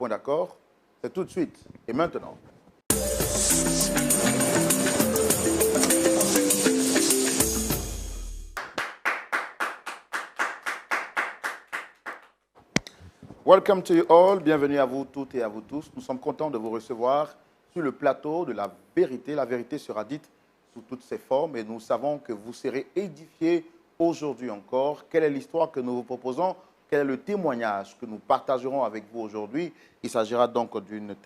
point d'accord. C'est tout de suite et maintenant. Welcome to you all. Bienvenue à vous toutes et à vous tous. Nous sommes contents de vous recevoir sur le plateau de la vérité. La vérité sera dite sous toutes ses formes et nous savons que vous serez édifiés aujourd'hui encore. Quelle est l'histoire que nous vous proposons? Quel est le témoignage que nous partagerons avec vous aujourd'hui? Il s'agira donc d'une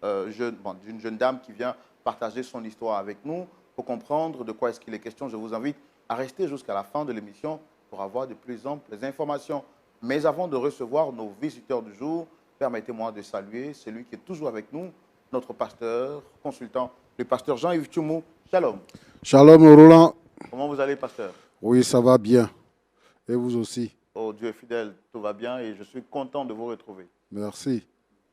jeune dame qui vient partager son histoire avec nous. Pour comprendre de quoi est-ce qu'il est question, je vous invite à rester jusqu'à la fin de l'émission pour avoir de plus amples informations. Mais avant de recevoir nos visiteurs du jour, permettez-moi de saluer celui qui est toujours avec nous, notre pasteur, consultant, le pasteur Jean-Yves Tchoumou. Shalom. Shalom Roland. Comment vous allez, pasteur? Oui, ça va bien. Et vous aussi? Oh, Dieu est fidèle, tout va bien et je suis content de vous retrouver. Merci.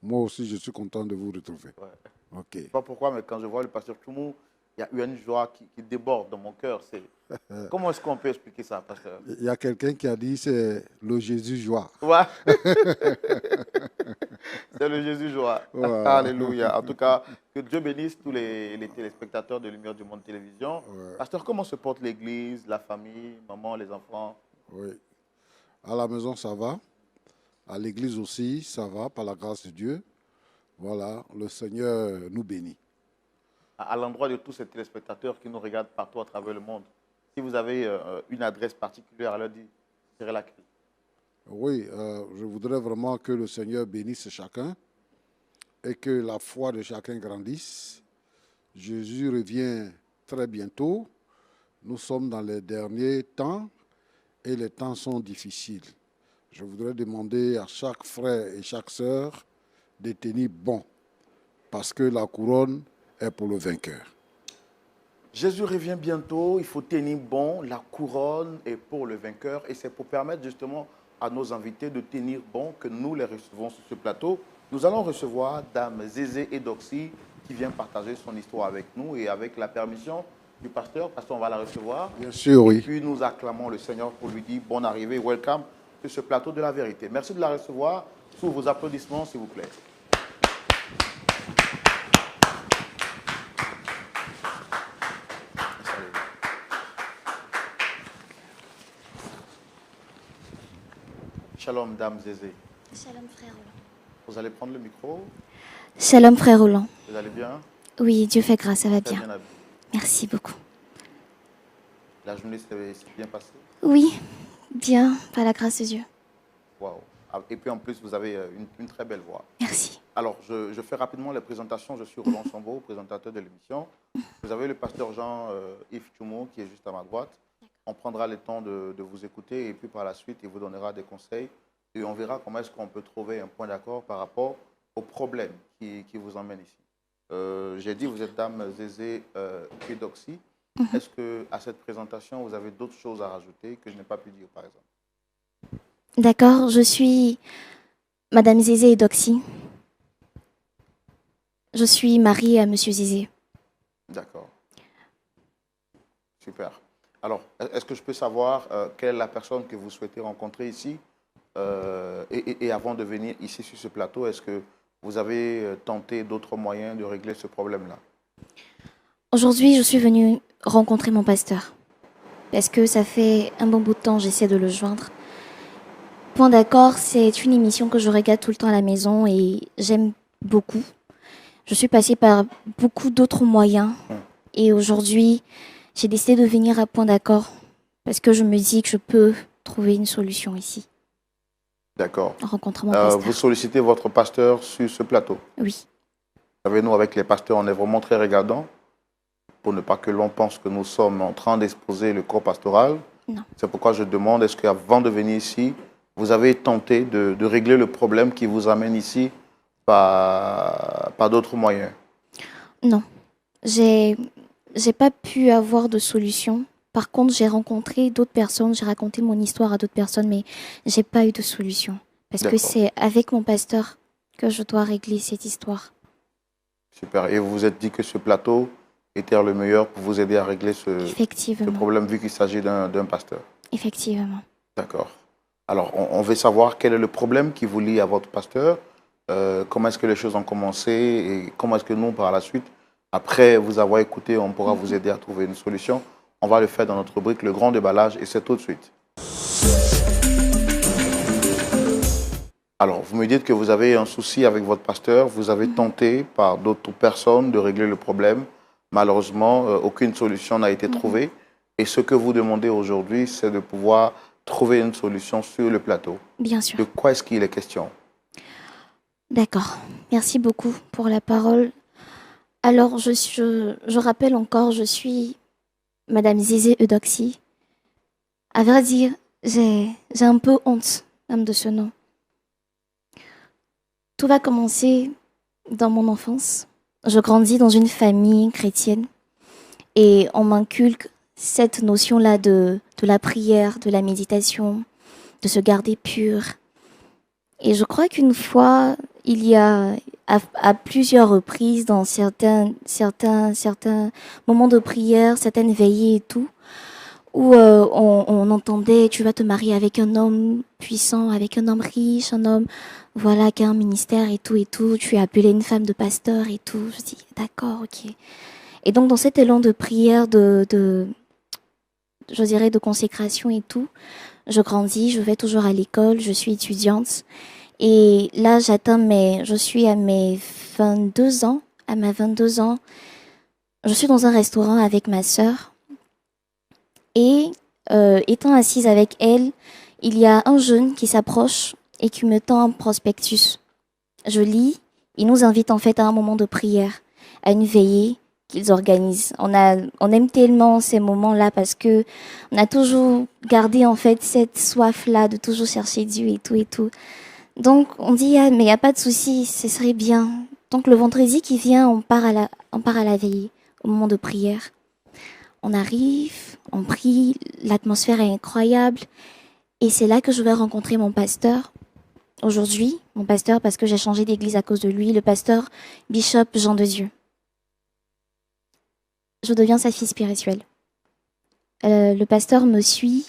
Moi aussi, je suis content de vous retrouver. Ouais. Ok. Je ne sais pas pourquoi, mais quand je vois le pasteur Tchoumou, il y a eu une joie qui déborde dans mon cœur. Comment est-ce qu'on peut expliquer ça, pasteur? Il y a quelqu'un qui a dit c'est le Jésus joie. Ouais. C'est le Jésus joie. Ouais. Alléluia. En tout cas, que Dieu bénisse tous les téléspectateurs de Lumière du Monde Télévision. Ouais. Pasteur, comment se porte l'église, la famille, maman, les enfants? Oui. À la maison, ça va. À l'église aussi, ça va, par la grâce de Dieu. Voilà, le Seigneur nous bénit. À l'endroit de tous ces téléspectateurs qui nous regardent partout à travers le monde, si vous avez une adresse particulière à leur dire, ce serait laquelle? Oui, je voudrais vraiment que le Seigneur bénisse chacun et que la foi de chacun grandisse. Jésus revient très bientôt. Nous sommes dans les derniers temps et les temps sont difficiles. Je voudrais demander à chaque frère et chaque sœur de tenir bon parce que la couronne est pour le vainqueur. Jésus revient bientôt, il faut tenir bon, la couronne est pour le vainqueur et c'est pour permettre justement à nos invités de tenir bon que nous les recevons sur ce plateau. Nous allons recevoir Dame Zézé Edoxy qui vient partager son histoire avec nous et avec la permission du pasteur, on va la recevoir. Bien sûr, oui. Et puis nous acclamons le Seigneur pour lui dire bonne arrivée, welcome sur ce plateau de la vérité. Merci de la recevoir sous vos applaudissements s'il vous plaît. Shalom, Dame Zézé. Shalom, frère Roland. Vous allez prendre le micro? Shalom, frère Roland. Vous allez bien? Oui, Dieu fait grâce, ça va Très bien. bien habillé. Merci beaucoup. La journée s'est bien passée? Oui, bien, par la grâce de Dieu. Waouh. Et puis en plus, vous avez une très belle voix. Merci. Alors, je fais rapidement les présentations. Je suis Roland Sambo, présentateur de l'émission. Vous avez le pasteur Jean-Yves Tchoumou qui est juste à ma droite. On prendra le temps de vous écouter et puis par la suite, il vous donnera des conseils et on verra comment est-ce qu'on peut trouver un point d'accord par rapport aux problèmes qui vous emmènent ici. J'ai dit, vous êtes Dame Zézé Edoxy. Est-ce qu'à cette présentation, vous avez d'autres choses à rajouter que je n'ai pas pu dire, par exemple? D'accord, je suis Madame Zézé Edoxy. Je suis mariée à Monsieur Zézé. D'accord. Super. Alors, est-ce que je peux savoir quelle est la personne que vous souhaitez rencontrer ici et avant de venir ici sur ce plateau, est-ce que vous avez tenté d'autres moyens de régler ce problème-là? Aujourd'hui, je suis venue rencontrer mon pasteur. Parce que ça fait un bon bout de temps, j'essaie de le joindre. Point d'accord, c'est une émission que je regarde tout le temps à la maison et j'aime beaucoup. Je suis passée par beaucoup d'autres moyens. Et aujourd'hui, j'ai décidé de venir à Point d'accord. Parce que je me dis que je peux trouver une solution ici. D'accord. En rencontrant mon pasteur. Vous sollicitez votre pasteur sur ce plateau? Oui. Vous savez, nous, avec les pasteurs, on est vraiment très regardants pour ne pas que l'on pense que nous sommes en train d'exposer le corps pastoral. Non. C'est pourquoi je demande, est-ce qu'avant de venir ici, vous avez tenté de régler le problème qui vous amène ici par d'autres moyens? Non. J'ai pas pu avoir de solution. Par contre, j'ai rencontré d'autres personnes, j'ai raconté mon histoire à d'autres personnes, mais j'ai pas eu de solution. Parce que c'est avec mon pasteur que je dois régler cette histoire. Super. Et vous vous êtes dit que ce plateau était le meilleur pour vous aider à régler ce problème, vu qu'il s'agit d'un pasteur? Effectivement. D'accord. Alors, on veut savoir quel est le problème qui vous lie à votre pasteur. comment est-ce que les choses ont commencé et comment est-ce que nous, par la suite, après vous avoir écouté, on pourra vous aider à trouver une solution. On va le faire dans notre rubrique Le Grand Déballage et c'est tout de suite. Alors, vous me dites que vous avez un souci avec votre pasteur, vous avez tenté par d'autres personnes de régler le problème. Malheureusement, aucune solution n'a été trouvée. Et ce que vous demandez aujourd'hui, c'est de pouvoir trouver une solution sur le plateau. Bien sûr. De quoi est-ce qu'il est question? D'accord. Merci beaucoup pour la parole. Alors, je rappelle encore, je suis Madame Zézé Eudoxie. À vrai dire, j'ai un peu honte même de ce nom. Tout va commencer dans mon enfance. Je grandis dans une famille chrétienne et on m'inculque cette notion-là de la prière, de la méditation, de se garder pur. Et je crois qu'une fois, il y a à plusieurs reprises dans certains moments de prière, certaines veillées et tout, où on entendait tu vas te marier avec un homme puissant, avec un homme riche, un homme voilà qui a un ministère et tout, tu es appelée une femme de pasteur et tout. Je dis d'accord, ok. Et donc dans cet élan de prière, je dirais de consécration et tout, je grandis, je vais toujours à l'école, je suis étudiante. Et là, je suis à mes 22 ans. À mes 22 ans, je suis dans un restaurant avec ma sœur. Et étant assise avec elle, il y a un jeune qui s'approche et qui me tend un prospectus. Je lis, il nous invite en fait à un moment de prière, à une veillée qu'ils organisent. On aime tellement ces moments-là parce que on a toujours gardé en fait cette soif-là de toujours chercher Dieu et tout. Donc on dit ah, mais il n'y a pas de souci, ce serait bien. Donc le vendredi qui vient, on part à la veillée, au moment de prière. On arrive, on prie, l'atmosphère est incroyable. Et c'est là que je vais rencontrer mon pasteur. Aujourd'hui, mon pasteur, parce que j'ai changé d'église à cause de lui, le pasteur Bishop Jean de Dieu. Je deviens sa fille spirituelle. Le pasteur me suit.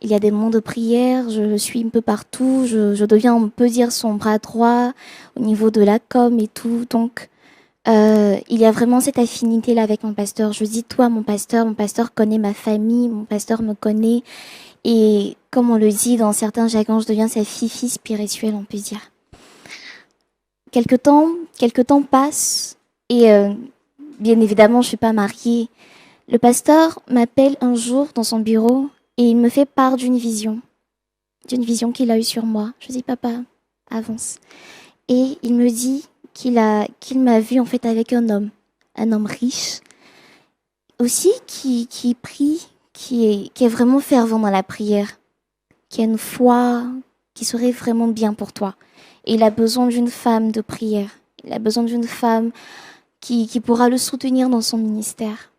Il y a des moments de prière, je le suis un peu partout. Je deviens, on peut dire, son bras droit au niveau de la com et tout. Donc, il y a vraiment cette affinité-là avec mon pasteur. Je dis, toi, mon pasteur connaît ma famille, mon pasteur me connaît. Et comme on le dit dans certains jargons, je deviens sa fille spirituelle, on peut dire. Quelque temps passe et bien évidemment, je suis pas mariée. Le pasteur m'appelle un jour dans son bureau et il me fait part d'une vision qu'il a eue sur moi. Je dis, papa, avance. Et il me dit qu'il m'a vu en fait avec un homme riche, aussi qui prie, qui est vraiment fervent dans la prière, qui a une foi qui serait vraiment bien pour toi. Et il a besoin d'une femme de prière. Il a besoin d'une femme qui pourra le soutenir dans son ministère.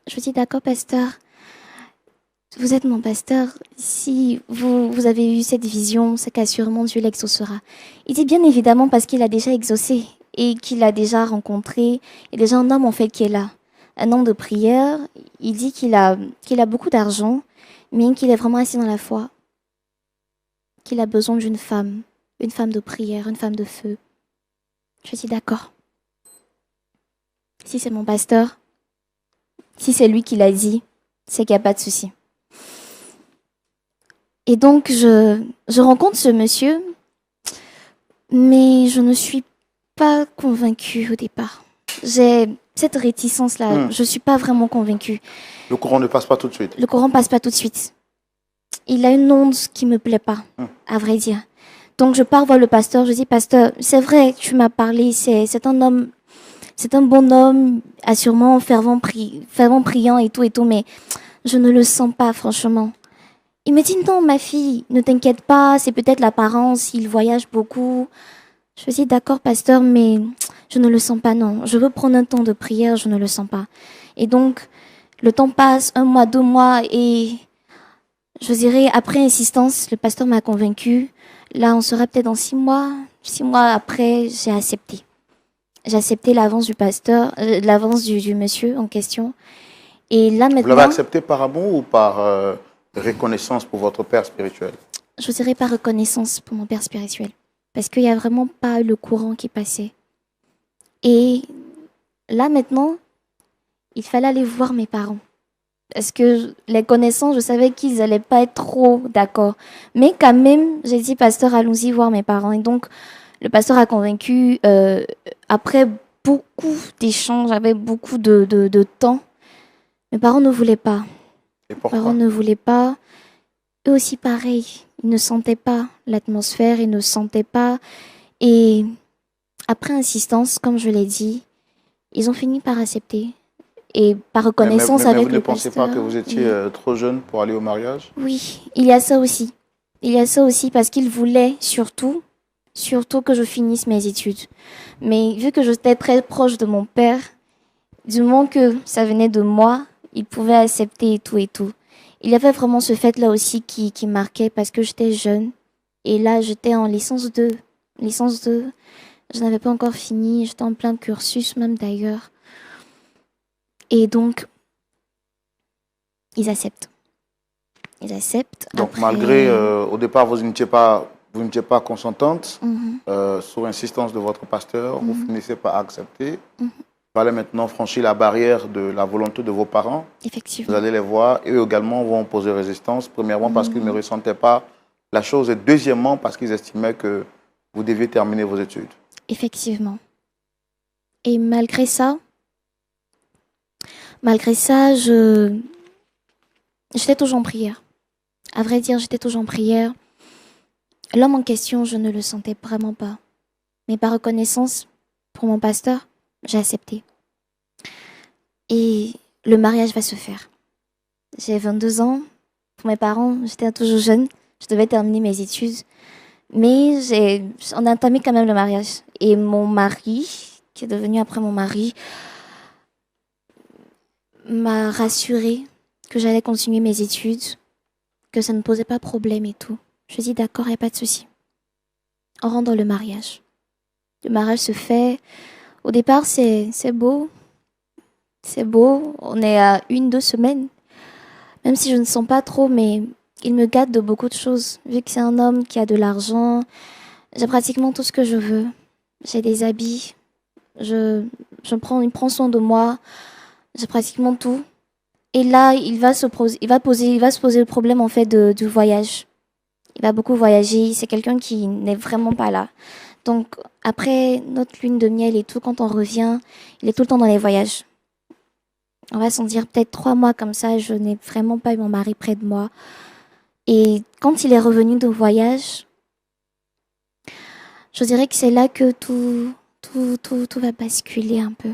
Je dis, d'accord, pasteur, vous êtes mon pasteur. Si vous avez eu cette vision, c'est qu'assurément Dieu l'exaucera. Il dit bien évidemment parce qu'il a déjà exaucé et qu'il a déjà rencontré. Il y a déjà un homme en fait qui est là. Un homme de prière. Il dit qu'il a beaucoup d'argent, mais qu'il est vraiment assis dans la foi. Qu'il a besoin d'une femme de prière, une femme de feu. Je dis d'accord. Si c'est mon pasteur, si c'est lui qui l'a dit, c'est qu'il n'y a pas de souci. Et donc, je rencontre ce monsieur, mais je ne suis pas convaincue au départ. J'ai cette réticence-là, je ne suis pas vraiment convaincue. Le courant ne passe pas tout de suite. Le courant ne passe pas tout de suite. Il a une onde qui ne me plaît pas, à vrai dire. Donc, je pars voir le pasteur, je dis, pasteur, c'est vrai, tu m'as parlé, c'est un homme, c'est un bon homme, assurément fervent priant et tout, mais je ne le sens pas, franchement. Il me dit, non, ma fille, ne t'inquiète pas, c'est peut-être l'apparence, il voyage beaucoup. Je dis, d'accord, pasteur, mais je ne le sens pas, non. Je veux prendre un temps de prière, je ne le sens pas. Et donc, le temps passe, 1 mois, 2 mois, et je dirais, après insistance, le pasteur m'a convaincue. Là, on sera peut-être dans 6 mois. 6 mois après, j'ai accepté. J'ai accepté l'avance du pasteur, l'avance du monsieur en question. Et là, maintenant... Vous l'avez accepté par amour ou par reconnaissance pour votre père spirituel? Je dirais par reconnaissance pour mon père spirituel. parce qu'il n'y a vraiment pas le courant qui passait. Et là, maintenant, il fallait aller voir mes parents. Parce que les connaissances, je savais qu'ils n'allaient pas être trop d'accord. Mais quand même, j'ai dit, pasteur, allons-y voir mes parents. Et donc, le pasteur a convaincu, après beaucoup d'échanges, avec beaucoup de temps, mes parents ne voulaient pas. Et Mes pourquoi? parents ne voulaient pas. Eux aussi, pareil. Ils ne sentaient pas l'atmosphère, ils ne sentaient pas. Et après insistance, comme je l'ai dit, ils ont fini par accepter. Et par reconnaissance Mais avec vous ne le pensez pas que pasteur. vous étiez trop jeune pour aller au mariage? Oui, il y a ça aussi. Il y a ça aussi parce qu'ils voulaient surtout que je finisse mes études. Mais vu que j'étais très proche de mon père, du moment que ça venait de moi, il pouvait accepter et tout et tout. Il y avait vraiment ce fait-là aussi qui marquait parce que j'étais jeune. Et là, j'étais en licence 2. Licence 2, je n'avais pas encore fini. J'étais en plein cursus même d'ailleurs. Et donc, ils acceptent. Ils acceptent. Donc, Après, malgré, au départ, vous n'étiez pas consentante, Mhm, sous insistance de votre pasteur, vous mhm, finissez par accepter. mhm. Vous allez maintenant franchir la barrière de la volonté de vos parents. Vous Effectivement. allez les voir. Eux également vont poser résistance. Premièrement, parce qu'ils ne Mhm. ressentaient pas la chose. Et deuxièmement, parce qu'ils estimaient que vous deviez terminer vos études. Effectivement. Et malgré ça, j'étais toujours en prière. À vrai dire, j'étais toujours en prière. L'homme en question, je ne le sentais vraiment pas. Mais par reconnaissance pour mon pasteur, j'ai accepté. Et le mariage va se faire. J'ai 22 ans. Pour mes parents, j'étais toujours jeune. Je devais terminer mes études. Mais on a entamé quand même le mariage. Et mon mari, qui est devenu après mon mari, m'a rassurée que j'allais continuer mes études, que ça ne posait pas problème et tout. Je dis d'accord, il n'y a pas de souci. On rentre dans le mariage. Le mariage se fait. Au départ, c'est beau. C'est beau. On est à 1, 2 semaines. Même si je ne sens pas trop, mais il me gâte de beaucoup de choses. Vu que c'est un homme qui a de l'argent, j'ai pratiquement tout ce que je veux. J'ai des habits. Il prend soin de moi. J'ai pratiquement tout. Et là, il va se poser le problème en fait du voyage. Il va beaucoup voyager. C'est quelqu'un qui n'est vraiment pas là. Donc après notre lune de miel et tout, quand on revient, il est tout le temps dans les voyages. On va s'en dire peut-être 3 mois comme ça. Je n'ai vraiment pas eu mon mari près de moi. Et quand il est revenu de voyage, je dirais que c'est là que tout va basculer un peu.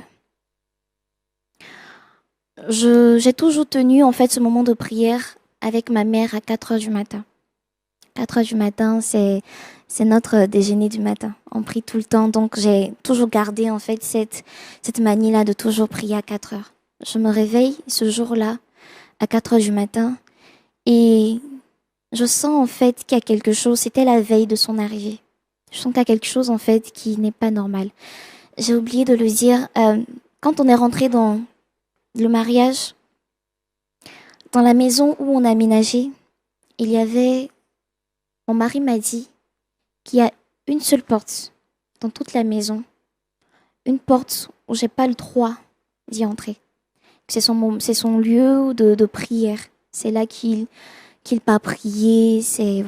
J'ai toujours tenu en fait ce moment de prière avec ma mère à 4 heures du matin. 4 heures du matin, c'est notre déjeuner du matin. On prie tout le temps, donc j'ai toujours gardé en fait cette manie-là de toujours prier à 4 heures. Je me réveille ce jour-là à 4 heures du matin et je sens en fait qu'il y a quelque chose, c'était la veille de son arrivée. Je sens qu'il y a quelque chose en fait qui n'est pas normal. J'ai oublié de le dire, quand on est rentré dans le mariage, dans la maison où on a aménagé, il y avait, mon mari m'a dit qu'il y a une seule porte dans toute la maison, une porte où j'ai pas le droit d'y entrer. C'est son lieu de prière. C'est là qu'il part prier, c'est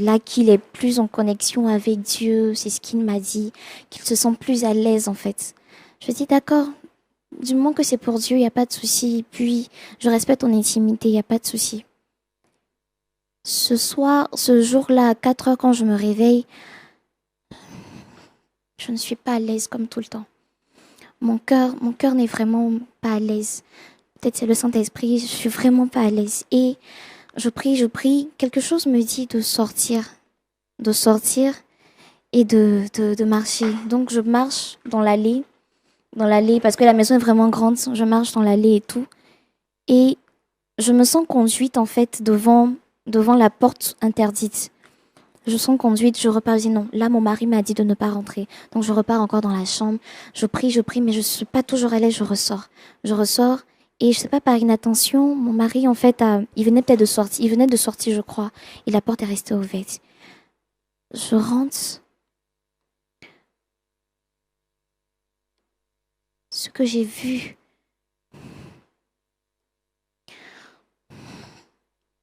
là qu'il est plus en connexion avec Dieu, c'est ce qu'il m'a dit, qu'il se sent plus à l'aise en fait. Je dis d'accord, du moment que c'est pour Dieu, il n'y a pas de souci. Puis, je respecte ton intimité, il n'y a pas de souci. Ce jour-là, à 4 heures, quand je me réveille, je ne suis pas à l'aise comme tout le temps. Mon cœur n'est vraiment pas à l'aise. Peut-être c'est le Saint-Esprit, je suis vraiment pas à l'aise. Et je prie. Quelque chose me dit de sortir et de marcher. Donc, je marche dans l'allée, parce que la maison est vraiment grande. Je marche dans l'allée et tout. Et je me sens conduite, en fait, devant la porte interdite. Je sens conduite, je repars, je dis non. Là, mon mari m'a dit de ne pas rentrer. Donc, je repars encore dans la chambre. Je prie, mais je ne suis pas toujours à l'aise, je ressors. Et je sais pas, par inattention, mon mari, en fait, il venait peut-être de sortir. Il venait de sortir, je crois. Et la porte est restée ouverte. Je rentre ce que j'ai vu,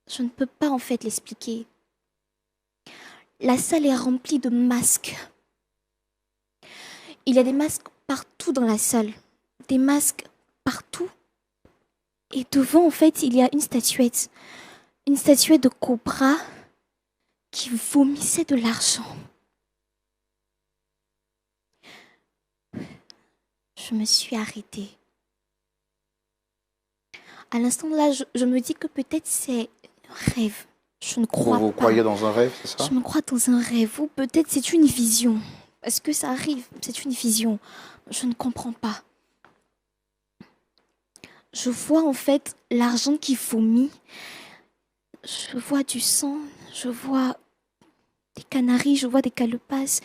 je ne peux pas en fait l'expliquer. La salle est remplie de masques. Il y a des masques partout dans la salle. Des masques partout. Et devant, en fait, il y a une statuette. Une statuette de cobra qui vomissait de l'argent. Je me suis arrêtée. À l'instant là, je me dis que peut-être c'est un rêve. Je ne crois Vous pas. croyez dans un rêve, c'est ça? Je me crois dans un rêve ou peut-être c'est une vision. Parce que ça arrive, c'est une vision. Je ne comprends pas. Je vois en fait l'argent qui vomit. Je vois du sang, je vois des canaris, je vois des calebasse.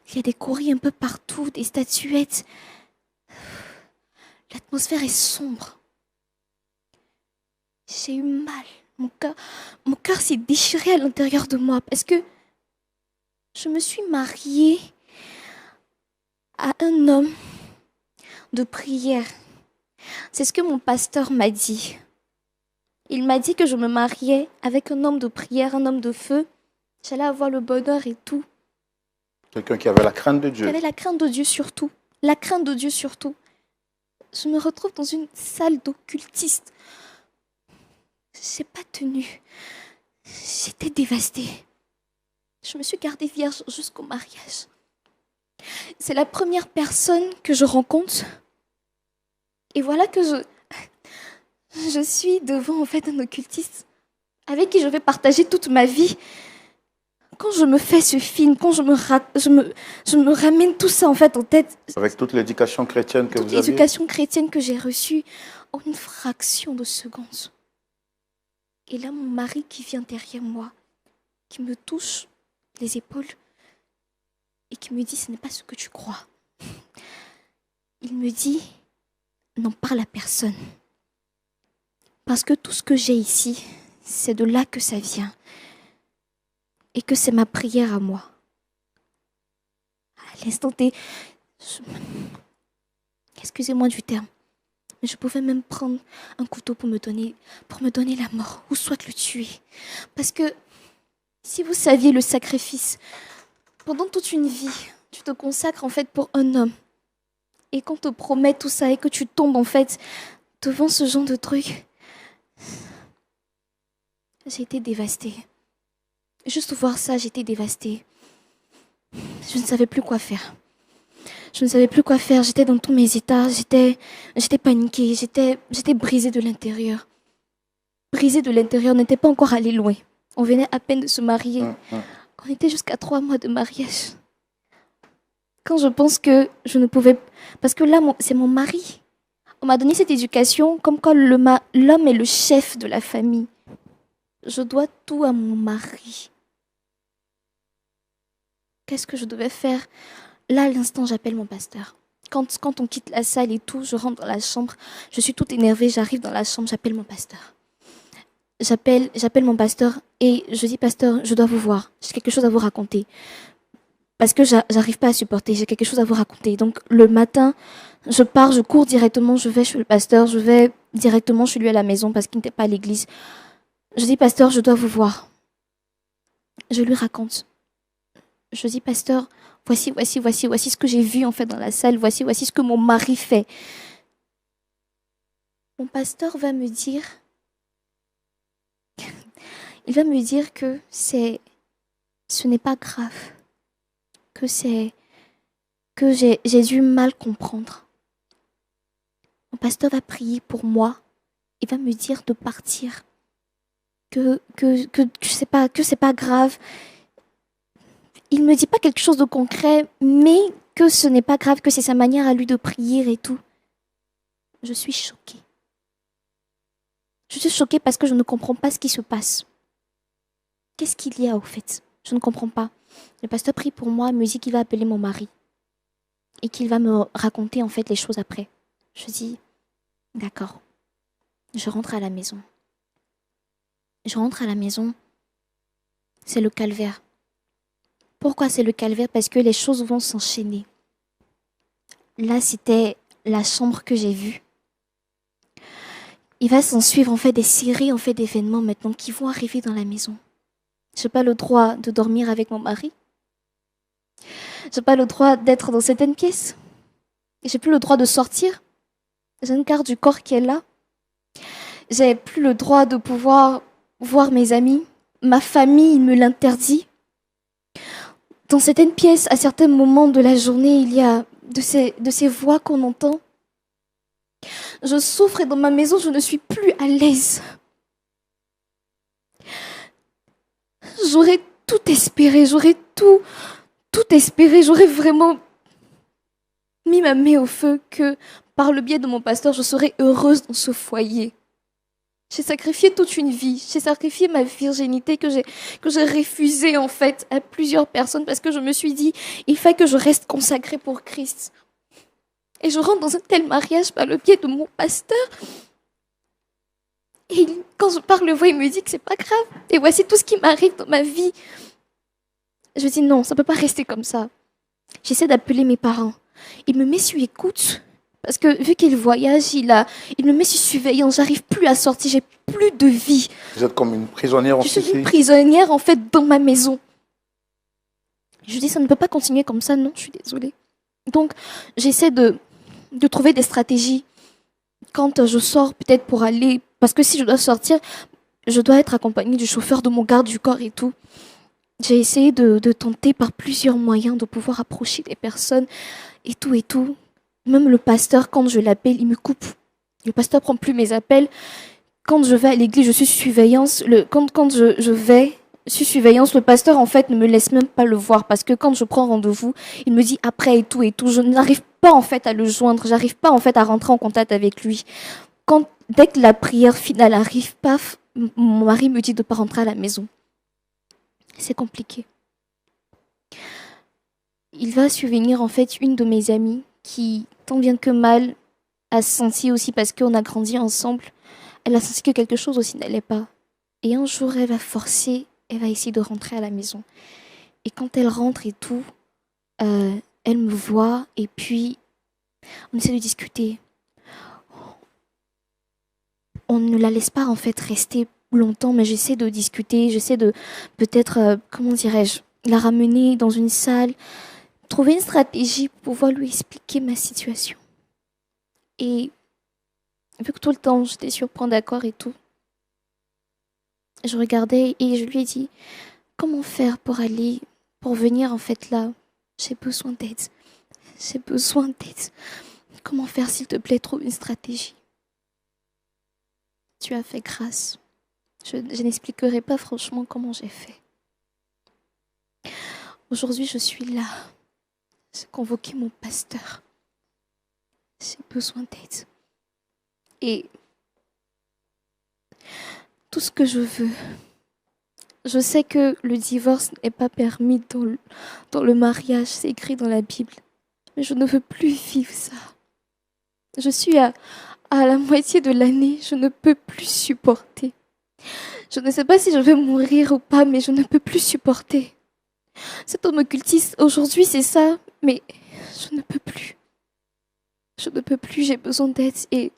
Il y a des courriers un peu partout, des statuettes. L'atmosphère est sombre. J'ai eu mal. Mon cœur s'est déchiré à l'intérieur de moi parce que je me suis mariée à un homme de prière. C'est ce que mon pasteur m'a dit. Il m'a dit que je me mariais avec un homme de prière, un homme de feu. J'allais avoir le bonheur et tout. Quelqu'un qui avait la crainte de Dieu. Qui avait la crainte de Dieu surtout. La crainte de Dieu surtout. Je me retrouve dans une salle d'occultiste. J'ai pas tenu. J'étais dévastée. Je me suis gardée vierge jusqu'au mariage. C'est la première personne que je rencontre. Et voilà que je suis devant en fait un occultiste avec qui je vais partager toute ma vie. Quand je me fais ce film, quand je me ramène tout ça en fait en tête. Avec toute l'éducation chrétienne que vous aviez. L'éducation chrétienne que j'ai reçue en une fraction de seconde. Et là, mon mari qui vient derrière moi, qui me touche les épaules et qui me dit, ce n'est pas ce que tu crois. Il me dit, n'en parle à personne. Parce que tout ce que j'ai ici, c'est de là que ça vient. Et que c'est ma prière à moi. À l'instant T, excusez-moi du terme, mais je pouvais même prendre un couteau pour me donner la mort, ou soit le tuer. Parce que si vous saviez le sacrifice, pendant toute une vie, tu te consacres en fait pour un homme. Et qu'on te promet tout ça et que tu tombes en fait devant ce genre de truc, j'ai été dévastée. Juste voir ça, j'étais dévastée. Je ne savais plus quoi faire. J'étais dans tous mes états. J'étais paniquée. J'étais brisée de l'intérieur. Brisée de l'intérieur, on n'était pas encore allé loin. On venait à peine de se marier. On était jusqu'à 3 mois de mariage. Quand je pense que je ne pouvais... Parce que là, c'est mon mari. On m'a donné cette éducation comme quoi l'homme est le chef de la famille. Je dois tout à mon mari. Qu'est-ce que je devais faire? Là, à l'instant, j'appelle mon pasteur. Quand on quitte la salle et tout, je rentre dans la chambre. Je suis toute énervée, j'arrive dans la chambre, j'appelle mon pasteur. J'appelle mon pasteur et je dis, pasteur, je dois vous voir. J'ai quelque chose à vous raconter. Parce que j'arrive pas à supporter, j'ai quelque chose à vous raconter. Donc, le matin, je pars, je cours directement, je vais chez le pasteur, je vais directement chez lui à la maison parce qu'il n'était pas à l'église. Je dis, pasteur, je dois vous voir. Je lui raconte. Je dis, pasteur, voici ce que j'ai vu en fait dans la salle, voici ce que mon mari fait. Mon pasteur va me dire, il va me dire que ce n'est pas grave, que j'ai dû mal comprendre. Mon pasteur va prier pour moi, il va me dire de partir, que c'est pas grave. Il me dit pas quelque chose de concret, mais que ce n'est pas grave, que c'est sa manière à lui de prier et tout. Je suis choquée. Je suis choquée parce que je ne comprends pas ce qui se passe. Qu'est-ce qu'il y a au fait? Je ne comprends pas. Le pasteur prie pour moi, me dit qu'il va appeler mon mari et qu'il va me raconter en fait les choses après. Je dis, d'accord. Je rentre à la maison. C'est le calvaire. Pourquoi c'est le calvaire? Parce que les choses vont s'enchaîner. Là, c'était la chambre que j'ai vue. Il va s'en suivre en fait des séries d'événements maintenant qui vont arriver dans la maison. J'ai pas le droit de dormir avec mon mari. J'ai pas le droit d'être dans certaines pièces. J'ai plus le droit de sortir. J'ai une carte du corps qui est là. J'ai plus le droit de pouvoir voir mes amis. Ma famille me l'interdit. Dans certaines pièces, à certains moments de la journée, il y a de ces voix qu'on entend. Je souffre et dans ma maison, je ne suis plus à l'aise. J'aurais tout espéré, j'aurais tout espéré, j'aurais vraiment mis ma main au feu que par le biais de mon pasteur, je serais heureuse dans ce foyer. J'ai sacrifié toute une vie, j'ai sacrifié ma virginité que j'ai refusée en fait à plusieurs personnes parce que je me suis dit, il faut que je reste consacrée pour Christ. Et je rentre dans un tel mariage par le biais de mon pasteur. Et quand je parle le voix, il me dit que c'est pas grave. Et voici tout ce qui m'arrive dans ma vie. Je dis non, ça peut pas rester comme ça. J'essaie d'appeler mes parents. Il me met sur écoute. Parce que vu qu'il voyage, il me met sur surveillance. J'arrive plus à sortir, j'ai plus de vie. Vous êtes comme une prisonnière en Je suis une prisonnière en fait dans ma maison. Je dis ça ne peut pas continuer comme ça, non, je suis désolée. Donc j'essaie de trouver des stratégies. Quand je sors peut-être pour aller, parce que si je dois sortir, je dois être accompagnée du chauffeur, de mon garde du corps et tout. J'ai essayé de tenter par plusieurs moyens de pouvoir approcher des personnes et tout et tout. Même le pasteur, quand je l'appelle, il me coupe. Le pasteur prend plus mes appels. Quand je vais à l'église, je suis sous surveillance. Quand je vais sous surveillance, le pasteur en fait ne me laisse même pas le voir parce que quand je prends rendez-vous, il me dit après et tout et tout. Je n'arrive pas en fait à le joindre. J'arrive pas en fait à rentrer en contact avec lui. Dès que la prière finale arrive, paf, mon mari me dit de ne pas rentrer à la maison. C'est compliqué. Il va survenir en fait une de mes amies qui, tant bien que mal, a senti aussi, parce qu'on a grandi ensemble, elle a senti que quelque chose aussi n'allait pas. Et un jour, elle va forcer, elle va essayer de rentrer à la maison. Et quand elle rentre et tout, elle me voit et puis on essaie de discuter. On ne la laisse pas en fait rester longtemps, mais j'essaie de discuter, j'essaie de peut-être, comment dirais-je, la ramener dans une salle, trouver une stratégie pour pouvoir lui expliquer ma situation. Et vu que tout le temps j'étais sur point d'accord et tout, je regardais et je lui ai dit comment faire pour venir en fait là. J'ai besoin d'aide. J'ai besoin d'aide. Comment faire s'il te plaît, trouve une stratégie. Tu as fait grâce. Je n'expliquerai pas franchement comment j'ai fait. Aujourd'hui, je suis là. J'ai convoqué mon pasteur. J'ai besoin d'aide. Et tout ce que je veux, je sais que le divorce n'est pas permis dans le mariage, c'est écrit dans la Bible. Mais je ne veux plus vivre ça. Je suis à la moitié de l'année, je ne peux plus supporter. Je ne sais pas si je vais mourir ou pas, mais je ne peux plus supporter. Cet homme occultiste, aujourd'hui, c'est ça, mais je ne peux plus. Je ne peux plus, j'ai besoin d'aide et...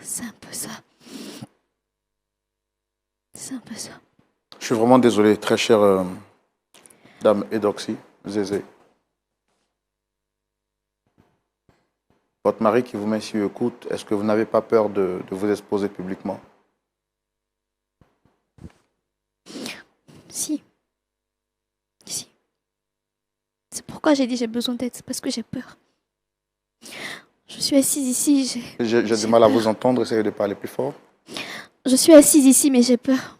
C'est un peu ça. C'est un peu ça. Je suis vraiment désolé, très chère dame Eudoxie, Zézé. Votre mari qui vous met sur écoute, est-ce que vous n'avez pas peur de vous exposer publiquement? Si. Si. C'est pourquoi j'ai dit j'ai besoin d'aide, c'est parce que j'ai peur. Je suis assise ici, J'ai du mal à vous entendre, essayez de parler plus fort. Je suis assise ici, mais j'ai peur.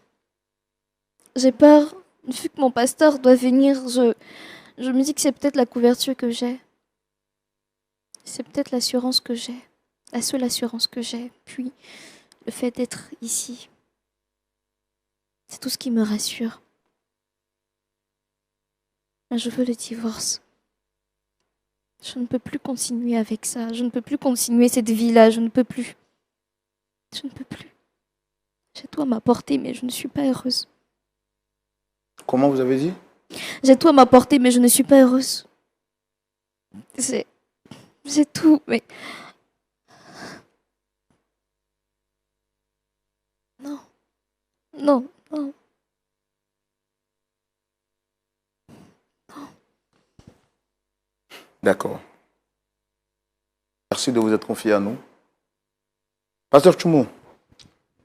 J'ai peur, vu que mon pasteur doit venir, je me dis que c'est peut-être la couverture que j'ai. C'est peut-être l'assurance que j'ai. La seule assurance que j'ai. Puis, le fait d'être ici. C'est tout ce qui me rassure. Mais je veux le divorce. Je ne peux plus continuer avec ça. Je ne peux plus continuer cette vie-là. Je ne peux plus. Je ne peux plus. J'ai tout à m'apporter, mais je ne suis pas heureuse. Comment vous avez dit? J'ai tout à m'apporter, mais je ne suis pas heureuse. J'ai tout, mais... Non. Non, non. D'accord. Merci de vous être confié à nous. Pasteur Tchoumou,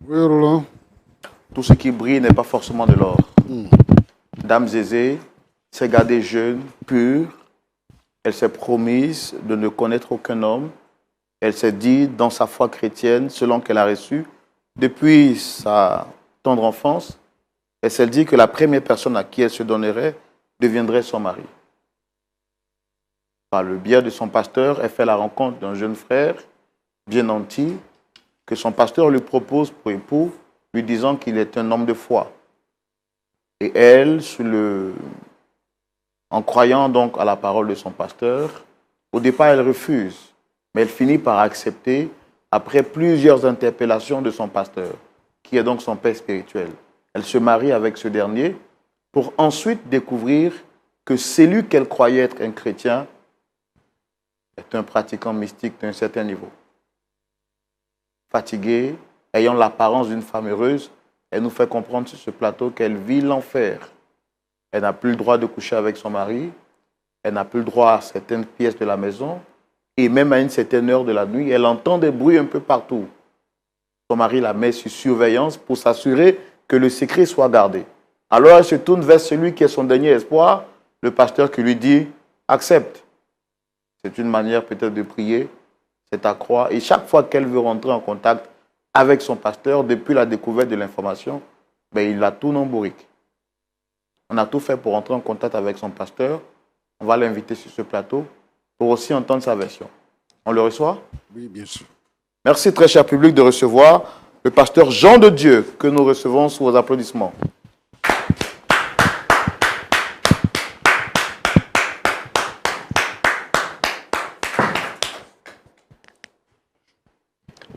Oui, Roland. tout ce qui brille n'est pas forcément de l'or. Dame Zézé s'est gardée jeune, pure. Elle s'est promise de ne connaître aucun homme. Elle s'est dit, dans sa foi chrétienne, selon qu'elle a reçu, depuis sa tendre enfance, elle s'est dit que la première personne à qui elle se donnerait deviendrait son mari. Par le biais de son pasteur, elle fait la rencontre d'un jeune frère, bien nanti, que son pasteur lui propose pour époux, lui disant qu'il est un homme de foi. Et elle, en croyant donc à la parole de son pasteur, au départ, elle refuse, mais elle finit par accepter après plusieurs interpellations de son pasteur, qui est donc son père spirituel. Elle se marie avec ce dernier pour ensuite découvrir que celui qu'elle croyait être un chrétien est un pratiquant mystique d'un certain niveau. Fatiguée, ayant l'apparence d'une femme heureuse, elle nous fait comprendre sur ce plateau qu'elle vit l'enfer. Elle n'a plus le droit de coucher avec son mari, elle n'a plus le droit à certaines pièces de la maison, et même à une certaine heure de la nuit, elle entend des bruits un peu partout. Son mari la met sur surveillance pour s'assurer que le secret soit gardé. Alors elle se tourne vers celui qui est son dernier espoir, le pasteur qui lui dit « accepte ». C'est une manière peut-être de prier, c'est à croire. Et chaque fois qu'elle veut rentrer en contact avec son pasteur, depuis la découverte de l'information, ben, il la tourne en bourrique. On a tout fait pour entrer en contact avec son pasteur. On va l'inviter sur ce plateau pour aussi entendre sa version. On le reçoit? Oui, bien sûr. Merci très cher public de recevoir le pasteur Jean de Dieu que nous recevons sous vos applaudissements.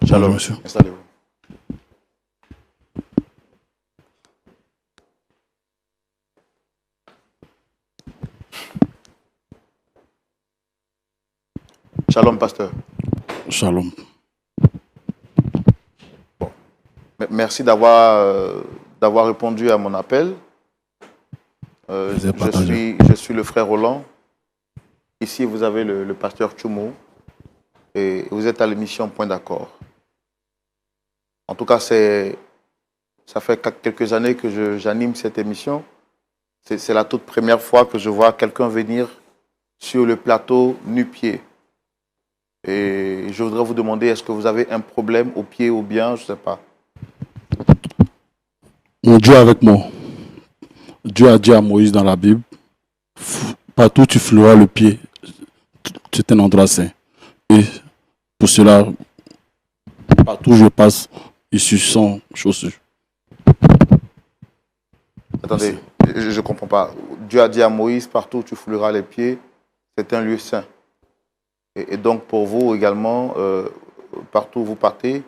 Shalom, monsieur. Installez-vous. Shalom, pasteur. Shalom. Merci d'avoir répondu à mon appel. Je suis le frère Roland. Ici, vous avez le pasteur Tchoumou. Et vous êtes à l'émission Point d'accord. En tout cas, ça fait quelques années que j'anime cette émission. C'est la toute première fois que je vois quelqu'un venir sur le plateau nu-pied. Et je voudrais vous demander, est-ce que vous avez un problème au pied ou bien, je ne sais pas. Mon Dieu est avec moi. Dieu a dit à Moïse dans la Bible, partout où tu fouleras le pied, c'est un endroit saint. Et pour cela, partout où je passe, je suis sans chaussures. Attendez, je ne comprends pas. Dieu a dit à Moïse, partout où tu fouleras les pieds, c'est un lieu saint. Et donc pour vous également, partout où vous partez,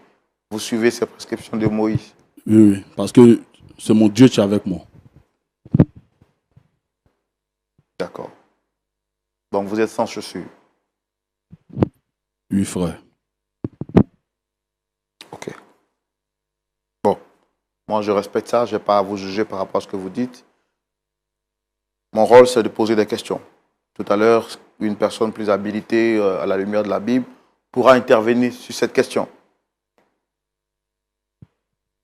vous suivez ces prescriptions de Moïse. Oui, oui, parce que c'est mon Dieu qui est avec moi. D'accord. Donc vous êtes sans chaussures. Oui, frère. Ok. Bon, moi je respecte ça, je n'ai pas à vous juger par rapport à ce que vous dites. Mon rôle, c'est de poser des questions. Tout à l'heure, une personne plus habilitée à la lumière de la Bible pourra intervenir sur cette question.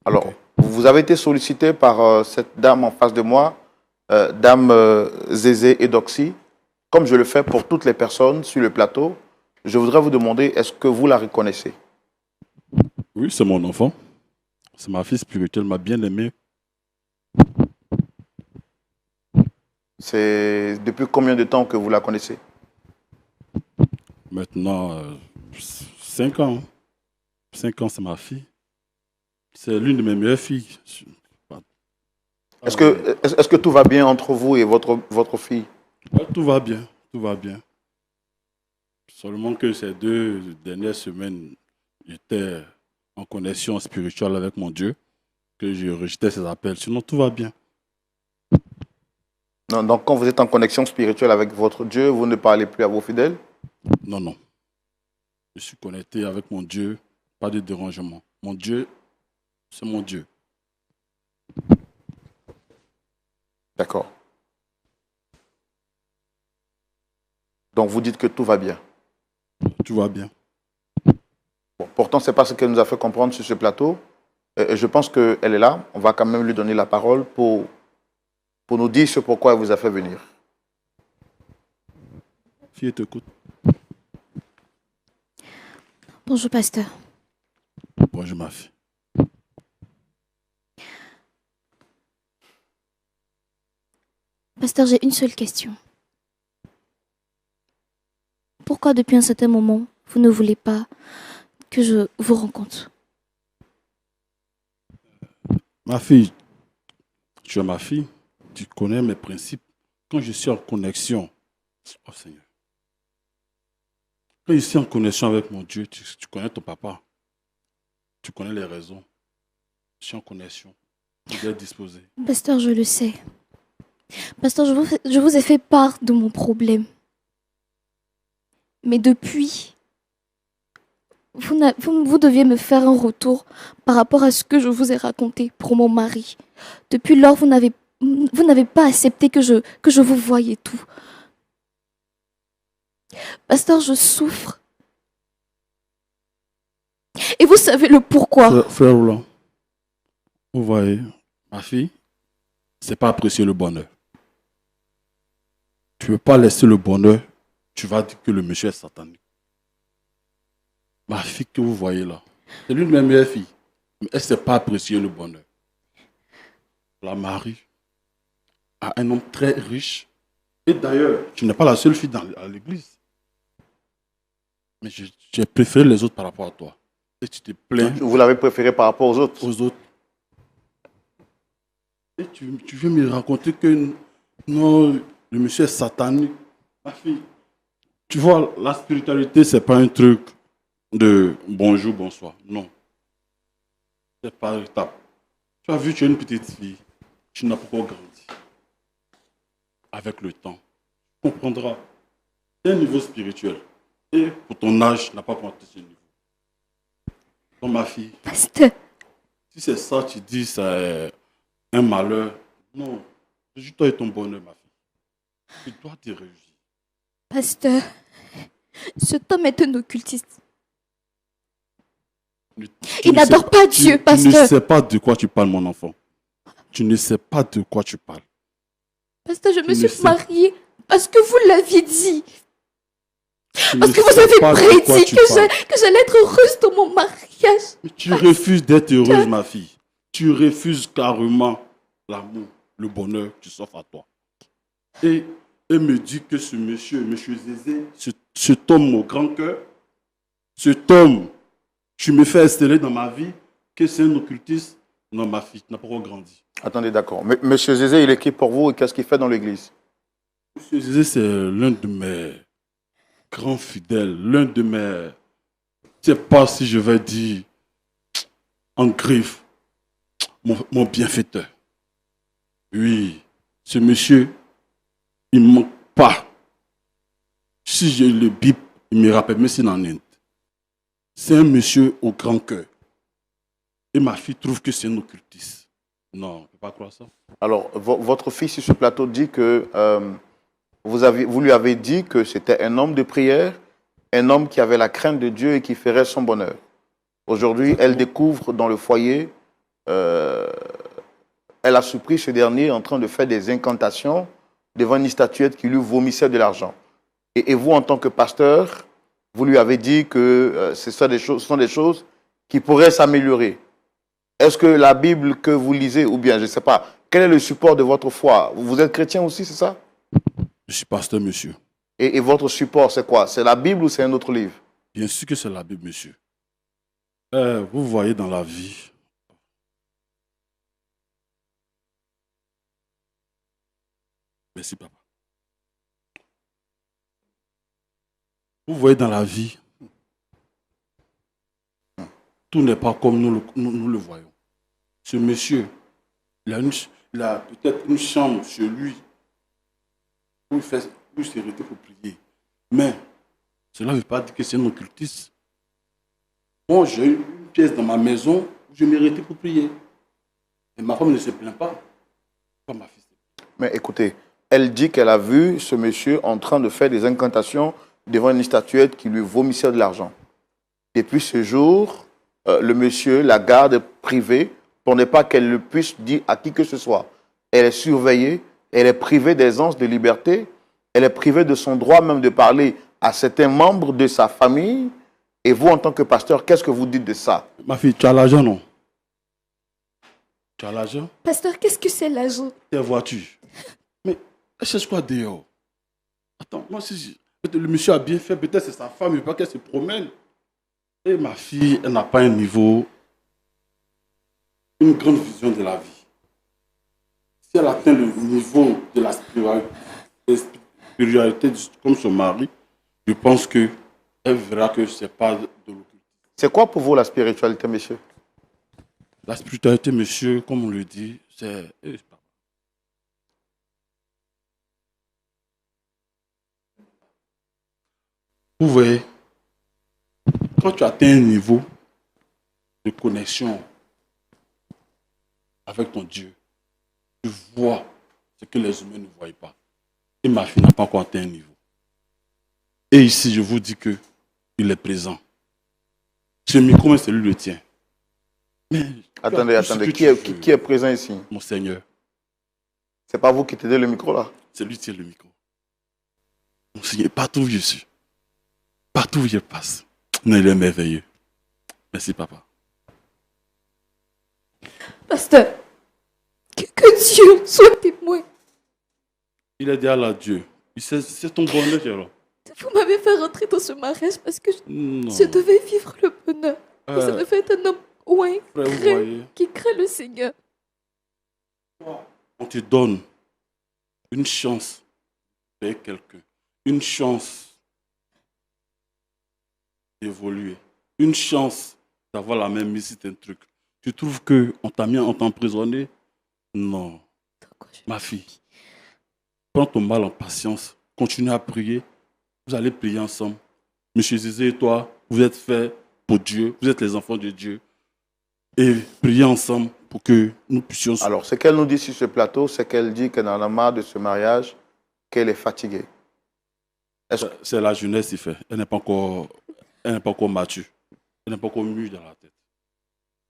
Alors, okay. Vous avez été sollicité par cette dame en face de moi, dame Zézé Edoxy, comme je le fais pour toutes les personnes sur le plateau. Je voudrais vous demander, est-ce que vous la reconnaissez? Oui, c'est mon enfant. C'est ma fille spirituelle, m'a bien aimé. C'est depuis combien de temps que vous la connaissez? Maintenant, 5 ans. 5 ans, c'est ma fille. C'est l'une de mes meilleures filles. Est-ce que tout va bien entre vous et votre fille? Ouais, tout va bien, tout va bien. Seulement que ces 2 dernières semaines, j'étais en connexion spirituelle avec mon Dieu, que je rejetais ses appels. Sinon, tout va bien. Non, donc, quand vous êtes en connexion spirituelle avec votre Dieu, vous ne parlez plus à vos fidèles? Non, non. Je suis connecté avec mon Dieu, pas de dérangement. Mon Dieu, c'est mon Dieu. D'accord. Donc, vous dites que tout va bien. Tout va bien. Bon, pourtant, ce n'est pas ce qu'elle nous a fait comprendre sur ce plateau. Et je pense qu'elle est là. On va quand même lui donner la parole pour nous dire ce pourquoi elle vous a fait venir. Fille, t'écoute. Bonjour, pasteur. Bonjour, ma fille. Pasteur, j'ai une seule question. Pourquoi depuis un certain moment, vous ne voulez pas que je vous rencontre? Ma fille, tu es ma fille. Tu connais mes principes. Quand je suis en connexion, oh Seigneur, quand je suis en connexion avec mon Dieu, tu connais ton papa. Tu connais les raisons. Je suis en connexion. Tu es disposé. Pasteur, je le sais. Pasteur, je vous ai fait part de mon problème. Mais depuis, vous deviez me faire un retour par rapport à ce que je vous ai raconté pour mon mari. Depuis lors, vous n'avez pas accepté que je vous voyais tout. Pasteur, je souffre. Et vous savez le pourquoi. Frère Roland, vous voyez, ma fille, c'est pas apprécier le bonheur. Tu ne peux pas laisser le bonheur, tu vas dire que le monsieur est satanique. Ma fille que vous voyez là, c'est l'une de mes meilleures filles. Mais elle ne sait pas apprécier le bonheur. La Marie a un homme très riche. Et d'ailleurs, tu n'es pas la seule fille à l'église. Mais j'ai préféré les autres par rapport à toi. Et tu te plains Vous l'avez préféré par rapport aux autres? aux autres. Et tu viens me raconter que non, le monsieur est satanique. Ma fille, tu vois, la spiritualité, ce n'est pas un truc de bonjour, bonsoir. Non. C'est par étape. Tu as vu, tu es une petite fille. Tu n'as pas encore grandi. Avec le temps, tu comprendras. C'est un niveau spirituel. Et pour ton âge, tu n'as pas compté ce niveau. Donc, ma fille, Pasteur, si c'est ça, tu dis, c'est un malheur. Non. Réjouis-toi de ton bonheur, ma fille. Tu dois te réjouir. pasteur, cet homme est un occultiste. Il n'adore pas Dieu, Tu pasteur. ne sais pas de quoi tu parles, mon enfant. Tu ne sais pas de quoi tu parles. Pasteur, je me Tu ne suis sais- mariée parce que vous l'aviez dit. Tu Parce ne que vous sais avez pas de quoi prédit tu que parles. j'allais être heureuse dans mon mariage. Mais tu refuses d'être heureuse, ma fille. Tu refuses carrément l'amour, le bonheur qui s'offre à toi. Et me dit que ce monsieur Zézé, cet homme au grand cœur, cet homme, tu me fais installer dans ma vie, que c'est un occultiste. Non, ma fille, tu n'as pas encore grandi. Attendez, d'accord. Monsieur Zézé, il est qui pour vous et qu'est-ce qu'il fait dans l'église? Monsieur Zézé, c'est l'un de mes grands fidèles, l'un de mes, je ne sais pas si je vais dire en griffe, mon bienfaiteur. Oui, ce monsieur, il ne manque pas. Si je le bip, il me rappelle, mais c'est en Inde. C'est un monsieur au grand cœur. Et ma fille trouve que c'est un occultiste. Non, on ne peut pas croire ça. Alors, votre fils sur ce plateau dit que vous lui avez dit que c'était un homme de prière, un homme qui avait la crainte de Dieu et qui ferait son bonheur. Aujourd'hui, elle découvre dans le foyer, elle a surpris ce dernier en train de faire des incantations devant une statuette qui lui vomissait de l'argent. Et vous, en tant que pasteur, vous lui avez dit que ce sont des choses qui pourraient s'améliorer. Est-ce que la Bible que vous lisez, ou bien, je ne sais pas, quel est le support de votre foi? Vous êtes chrétien aussi, c'est ça? Je suis pasteur, monsieur. Et votre support, c'est quoi? C'est la Bible ou c'est un autre livre? Bien sûr que c'est la Bible, monsieur. Vous voyez dans la vie, merci papa. Vous voyez dans la vie, tout n'est pas comme nous le voyons. Ce monsieur, il a peut-être une chambre chez lui où il s'est arrêté pour prier. Mais cela ne veut pas dire que c'est un occultiste. Moi, j'ai une pièce dans ma maison où je m'arrêtais pour prier. Et ma femme ne se plaint pas. Pas ma fille. Mais écoutez, elle dit qu'elle a vu ce monsieur en train de faire des incantations devant une statuette qui lui vomissait de l'argent. Depuis ce jour, le monsieur la garde privée pour ne pas qu'elle le puisse dire à qui que ce soit. Elle est surveillée, elle est privée des anses de liberté, elle est privée de son droit même de parler à certains membres de sa famille. Et vous, en tant que pasteur, qu'est-ce que vous dites de ça? Ma fille, tu as l'argent, non? Tu as l'argent? Pasteur, qu'est-ce que c'est l'argent? Ta voiture. Mais elle cherche quoi dehors? Attends, moi, si le monsieur a bien fait, peut-être c'est sa femme, il veut pas qu'elle se promène. Et ma fille, elle n'a pas un niveau, une grande vision de la vie. Si elle atteint le niveau de la spiritualité comme son mari, je pense qu'elle verra que ce n'est pas de l'occultisme. C'est quoi pour vous la spiritualité, monsieur? La spiritualité, monsieur, comme on le dit, c'est... Vous voyez, quand tu atteins un niveau de connexion avec ton Dieu, tu vois ce que les humains ne voient pas. Et ma fille n'a pas encore atteint un niveau. Et ici, je vous dis qu'il est présent. Ce micro, c'est lui le tien. Mais attendez, qui est présent ici? Mon Seigneur. C'est pas vous qui tenez le micro là? C'est lui qui tient le micro. Mon Seigneur, partout où je suis, partout où je passe, il est merveilleux. Merci, papa. Pasteur, que Dieu soit témoin. Il est derrière là, Dieu. C'est ton bonheur, Jérôme. Vous m'avez fait rentrer dans ce mariage parce que Non. je devais vivre le bonheur. Vous avez fait un homme qui craint le Seigneur. On te donne une chance avec quelqu'un, une chance d'évoluer, une chance d'avoir la même mise, c'est un truc. Tu trouves qu'on t'a mis, on t'a emprisonné? Non. Ma fille, prends ton mal en patience, continue à prier, vous allez prier ensemble. Monsieur Zizé et toi, vous êtes faits pour Dieu, vous êtes les enfants de Dieu. Et prier ensemble pour que nous puissions... Alors, ce qu'elle nous dit sur ce plateau, c'est qu'elle dit qu'elle en a marre de ce mariage, qu'elle est fatiguée. C'est la jeunesse qui fait. Elle n'est pas encore mature. Elle n'est pas encore mûre dans la tête.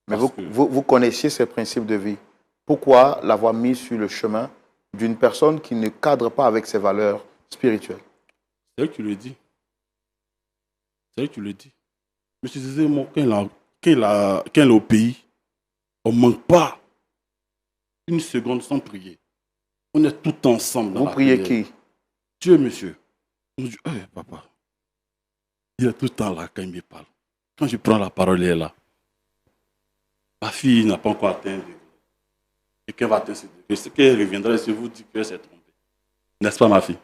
Mais vous connaissiez ces principes de vie. Pourquoi l'avoir mis sur le chemin d'une personne qui ne cadre pas avec ses valeurs spirituelles? C'est elle qui le dit. C'est elle qui le dit. Monsieur Zizé, moi, quand elle est au pays, on ne manque pas une seconde sans prier. On est tout ensemble. Vous priez qui? Dieu, monsieur. On dit, hey, papa. Il est tout le temps là quand il me parle. Quand je prends la parole, il est là. Ma fille n'a pas encore atteint. Et qu'elle va atteindre ce degré. Ce qu'elle reviendra, je vous dis qu'elle s'est trompée. N'est-ce pas, ma fille?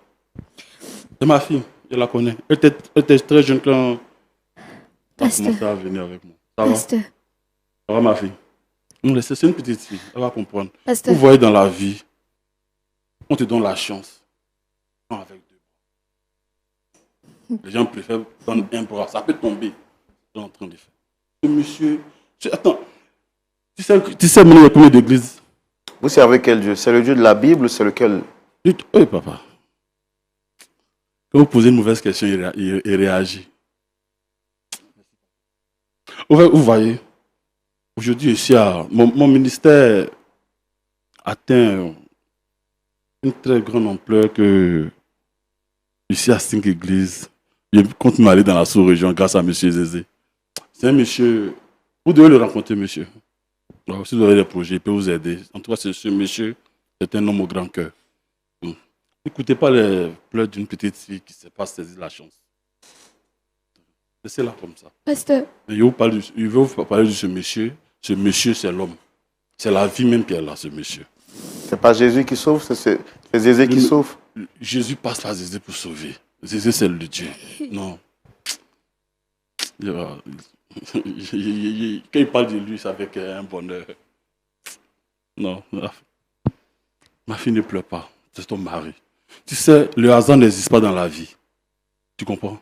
C'est ma fille, je la connais. Elle était très jeune quand elle a commencé à venir avec moi. Ça va? Ça va, ma fille? C'est une petite fille, elle va comprendre. Pasteur. Vous voyez dans la vie, on te donne la chance. Avec deux bras. Les gens préfèrent donner un bras. Ça peut tomber. Je suis en train de faire. Ce monsieur... Attends. Tu sais mon premier d'église? Vous servez quel Dieu? C'est le Dieu de la Bible ou c'est lequel? Oui, papa. Quand vous posez une mauvaise question, il réagit. Vous voyez, aujourd'hui, ici, mon ministère atteint une très grande ampleur que ici à 5 églises, je continue à aller dans la sous-région grâce à M. Zézé. C'est un monsieur, vous devez le rencontrer, monsieur. Alors, si vous avez des projets, il peut vous aider. En tout cas, ce monsieur, c'est un homme au grand cœur. N'écoutez pas les pleurs d'une petite fille qui ne sait pas saisir la chance. Laissez-la comme ça. Pasteur. Mais je vais vous parler de ce monsieur. Ce monsieur, c'est l'homme. C'est la vie même qui est là, ce monsieur. Ce n'est pas Jésus qui sauve, c'est Zézé qui sauve. Jésus passe par Zézé pour sauver. Zézé, c'est le Dieu. Non. Quand il parle de lui, c'est avec un bonheur. Non, ma fille ne pleure pas. C'est ton mari. Tu sais, le hasard n'existe pas dans la vie. Tu comprends?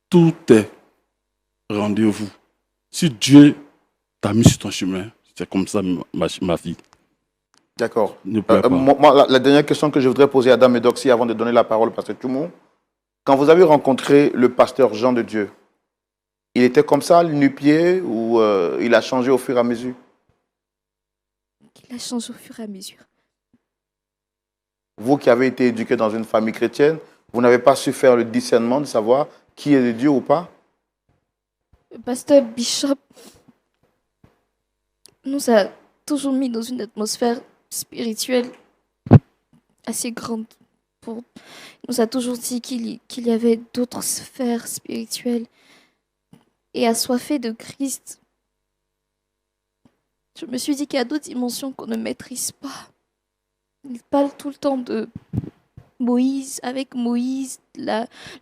Tout est rendez-vous. Si Dieu t'a mis sur ton chemin, c'est comme ça, ma fille. D'accord. Ne pleure pas. La dernière question que je voudrais poser à Dame Doxy avant de donner la parole au pasteur Toumou. Quand vous avez rencontré le pasteur Jean de Dieu, il était comme ça, nu-pied, ou il a changé au fur et à mesure? Il a changé au fur et à mesure. Vous qui avez été éduqué dans une famille chrétienne, vous n'avez pas su faire le discernement de savoir qui est de Dieu ou pas? Le pasteur Bishop nous a toujours mis dans une atmosphère spirituelle assez grande. Il nous a toujours dit qu'il y avait d'autres sphères spirituelles et assoiffé de Christ. Je me suis dit qu'il y a d'autres dimensions qu'on ne maîtrise pas. Il parle tout le temps de Moïse, avec Moïse,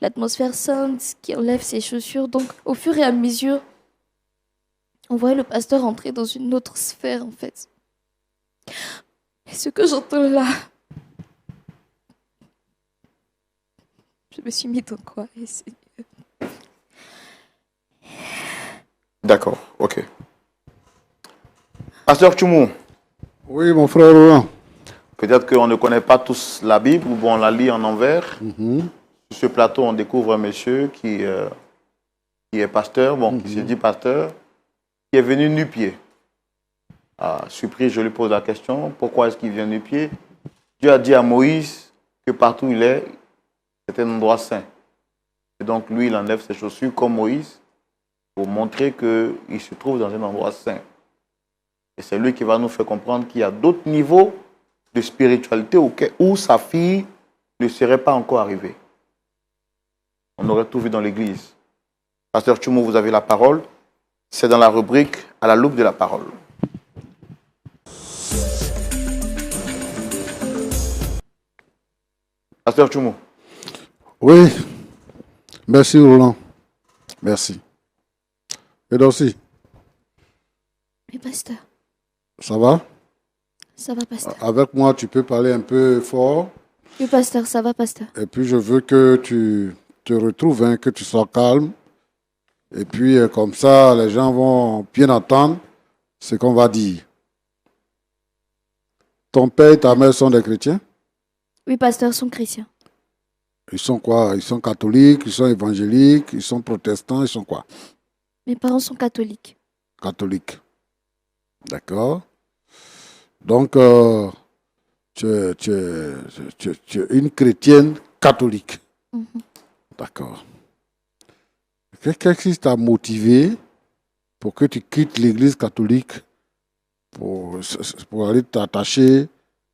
l'atmosphère sainte qui enlève ses chaussures. Donc, au fur et à mesure, on voit le pasteur entrer dans une autre sphère, en fait. Et ce que j'entends là, je me suis mis dans quoi? D'accord, ok. Pasteur Toumou. Oui, mon frère Roland. Peut-être qu'on ne connaît pas tous la Bible, ou bon, on la lit en envers. Sur ce plateau, on découvre un monsieur qui est pasteur, qui se dit pasteur, qui est venu nu-pied. Surpris, je lui pose la question, pourquoi est-ce qu'il vient nu-pied? Dieu a dit à Moïse que partout où il est, c'est un endroit saint. Et donc, lui, il enlève ses chaussures comme Moïse pour montrer qu'il se trouve dans un endroit saint. Et c'est lui qui va nous faire comprendre qu'il y a d'autres niveaux de spiritualité où sa fille ne serait pas encore arrivée. On aurait tout vu dans l'église. Pasteur Toumou, vous avez la parole. C'est dans la rubrique à la loupe de la parole. Pasteur Toumou. Oui. Merci Roland. Merci. Et aussi, Mais pasteur, ça va? ça va, pasteur. Avec moi, tu peux parler un peu fort. Oui, pasteur, ça va, pasteur. Et puis, je veux que tu te retrouves, hein, que tu sois calme. Et puis, comme ça, les gens vont bien entendre ce qu'on va dire. Ton père et ta mère sont des chrétiens? Oui, pasteur, sont chrétiens. Ils sont quoi? Ils sont catholiques, ils sont évangéliques, ils sont protestants, ils sont quoi? Mes parents sont catholiques. Catholiques. D'accord. Donc, tu es une chrétienne catholique. D'accord. Qu'est-ce qui t'a motivé pour que tu quittes l'église catholique pour aller t'attacher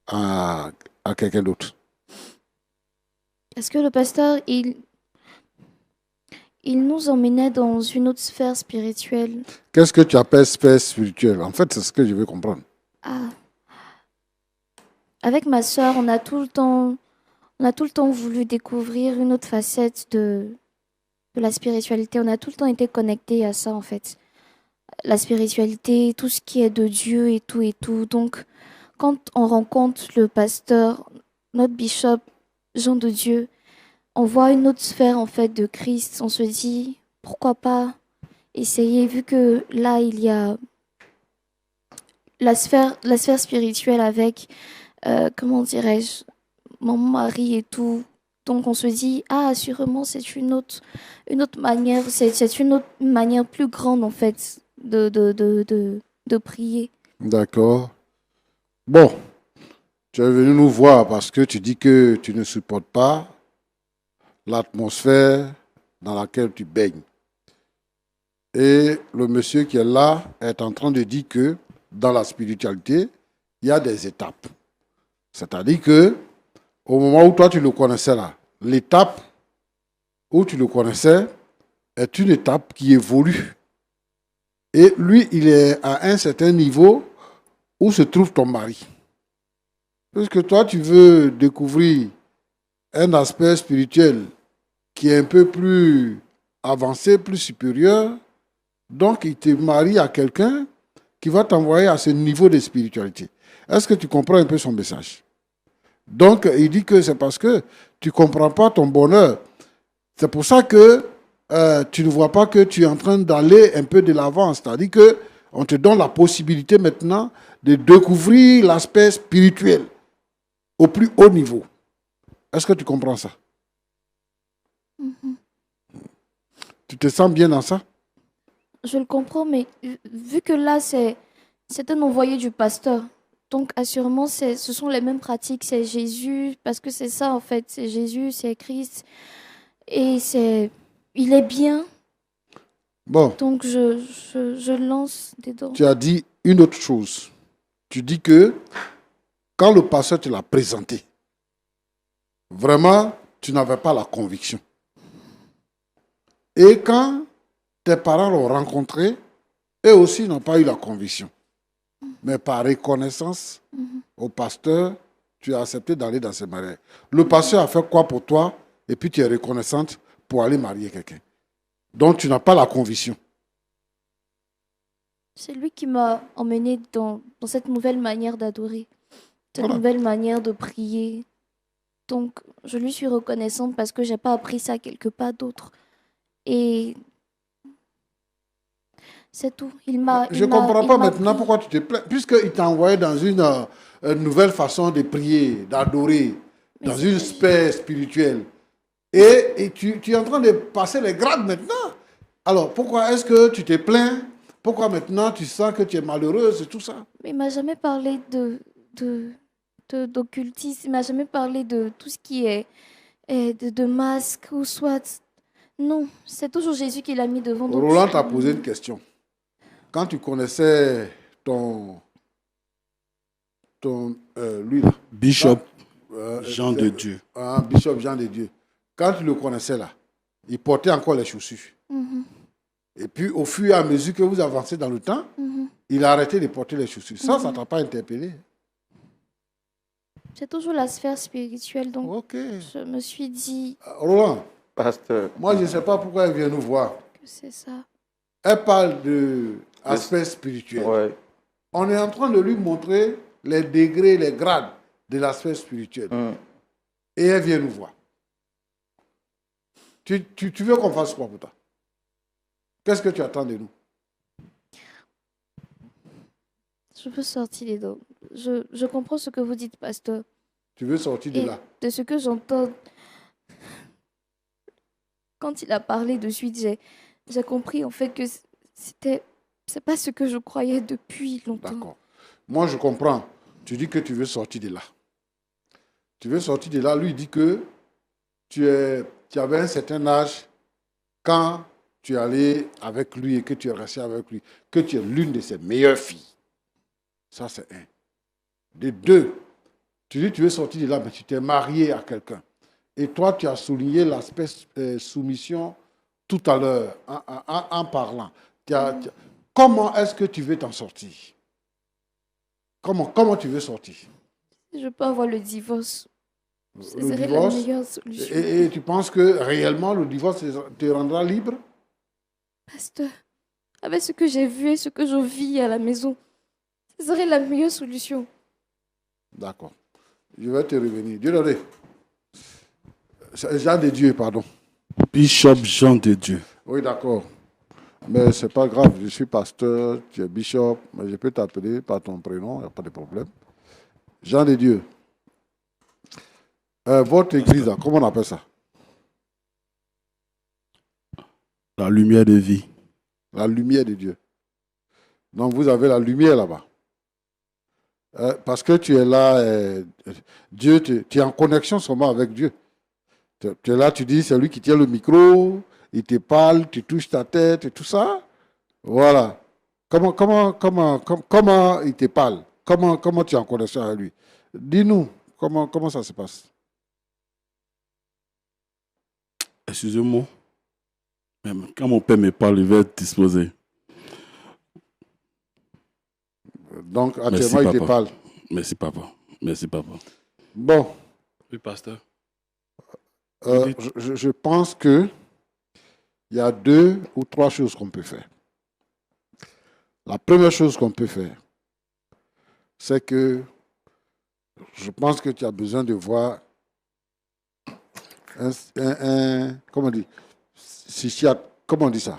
à quelqu'un d'autre? Est-ce que le pasteur, il nous emmenait dans une autre sphère spirituelle? Qu'est-ce que tu appelles sphère spirituelle? En fait, c'est ce que je veux comprendre. Avec ma sœur, on a tout le temps voulu découvrir une autre facette de la spiritualité. On a tout le temps été connectés à ça, en fait. La spiritualité, tout ce qui est de Dieu et tout et tout. Donc, quand on rencontre le pasteur, notre bishop, Jean de Dieu, on voit une autre sphère, en fait, de Christ. On se dit, pourquoi pas essayer, vu que là, il y a la sphère spirituelle avec, comment dirais-je, mon mari et tout. Donc on se dit, sûrement c'est une autre manière, c'est une autre manière plus grande en fait de prier. D'accord. Bon, tu es venu nous voir parce que tu dis que tu ne supportes pas l'atmosphère dans laquelle tu baignes. Et le monsieur qui est là est en train de dire que dans la spiritualité, il y a des étapes. C'est-à-dire que au moment où toi tu le connaissais là, l'étape où tu le connaissais est une étape qui évolue. Et lui, il est à un certain niveau où se trouve ton mari. Puisque toi, tu veux découvrir un aspect spirituel qui est un peu plus avancé, plus supérieur. Donc, il te marie à quelqu'un qui va t'envoyer à ce niveau de spiritualité. Est-ce que tu comprends un peu son message? Donc, il dit que c'est parce que tu ne comprends pas ton bonheur. C'est pour ça que tu ne vois pas que tu es en train d'aller un peu de l'avant. C'est-à-dire qu'on te donne la possibilité maintenant de découvrir l'aspect spirituel au plus haut niveau. Est-ce que tu comprends ça? Tu te sens bien dans ça? Je le comprends, mais vu que là, c'est un envoyé du pasteur. Donc, assurément, ce sont les mêmes pratiques. C'est Jésus, parce que c'est ça, en fait. C'est Jésus, c'est Christ. Et il est bien. Bon. Donc, je lance dedans. Tu as dit une autre chose. Tu dis que quand le pasteur te l'a présenté, vraiment, tu n'avais pas la conviction. Et quand tes parents l'ont rencontré, eux aussi n'ont pas eu la conviction. Mais par reconnaissance au pasteur, tu as accepté d'aller dans ce mariage. Le pasteur a fait quoi pour toi? Et puis tu es reconnaissante pour aller marier quelqu'un. Donc tu n'as pas la conviction. C'est lui qui m'a emmené dans cette nouvelle manière d'adorer, cette Voilà. nouvelle manière de prier. Donc, je lui suis reconnaissante parce que je n'ai pas appris ça quelque part d'autre. Et c'est tout. Je ne comprends pas maintenant pourquoi tu te plains. Puisqu'il t'a envoyé dans une nouvelle façon de prier, d'adorer, dans une sphère spirituelle. Et tu es en train de passer les grades maintenant. Alors, pourquoi est-ce que tu te plains? Pourquoi maintenant tu sens que tu es malheureuse et tout ça? Mais il ne m'a jamais parlé d'occultisme. Il ne m'a jamais parlé de tout ce qui est de masque ou soit. Non, c'est toujours Jésus qui l'a mis devant. Roland t'a posé une question. Quand tu connaissais lui là, Bishop Jean de Dieu. Bishop Jean de Dieu. Quand tu le connaissais là, il portait encore les chaussures. Et puis au fur et à mesure que vous avancez dans le temps, il a arrêté de porter les chaussures. Ça ne t'a pas interpellé? C'est toujours la sphère spirituelle. Donc Okay. je me suis dit. Roland, pasteur, moi je ne sais pas pourquoi elle vient nous voir. C'est ça. Elle parle de aspect spirituel. Ouais. On est en train de lui montrer les degrés, les grades de l'aspect spirituel. Et elle vient nous voir. Tu veux qu'on fasse quoi pour toi? Qu'est-ce que tu attends de nous? Je veux sortir des dents. Je comprends ce que vous dites, pasteur. Tu veux sortir de là? De ce que j'entends, quand il a parlé de suite, j'ai compris en fait que c'est pas ce que je croyais depuis longtemps. D'accord. Moi, je comprends. Tu dis que tu veux sortir de là. Tu veux sortir de là. Lui, il dit que tu avais un certain âge quand tu es allé avec lui et que tu es resté avec lui, que tu es l'une de ses meilleures filles. Ça, c'est un. De deux, tu dis que tu veux sortir de là, mais tu t'es marié à quelqu'un. Et toi, tu as souligné l'aspect soumission tout à l'heure en parlant. Comment est-ce que tu veux t'en sortir? Comment tu veux sortir? Je peux avoir le divorce. Ce Le serait divorce, la meilleure solution. et tu penses que réellement le divorce te rendra libre? Pasteur, avec ce que j'ai vu et ce que je vis à la maison, ce serait la meilleure solution. D'accord. Je vais te revenir. Dieu donné. Jean de Dieu, pardon. Bishop Jean de Dieu. Oui, d'accord. Mais ce n'est pas grave. Je suis pasteur, tu es bishop, mais je peux t'appeler par ton prénom, il n'y a pas de problème. Jean de Dieu. Votre église, là, comment on appelle ça? La lumière de vie. La lumière de Dieu. Donc vous avez la lumière là-bas. Parce que tu es là, Dieu, tu es en connexion seulement avec Dieu. Tu es là, tu dis, c'est lui qui tient le micro, il te parle, tu touches ta tête et tout ça. Voilà. Comment il te parle? Comment tu es en connexion avec lui? Dis-nous, comment ça se passe? Excusez-moi. Même quand mon père me parle, il va être disposé. Donc, actuellement, il te parle. Merci, papa. Merci, papa. Bon. Oui, pasteur. Je pense que il y a 2 ou 3 choses qu'on peut faire. La première chose qu'on peut faire, c'est que je pense que tu as besoin de voir comment on dit, comment on dit ça?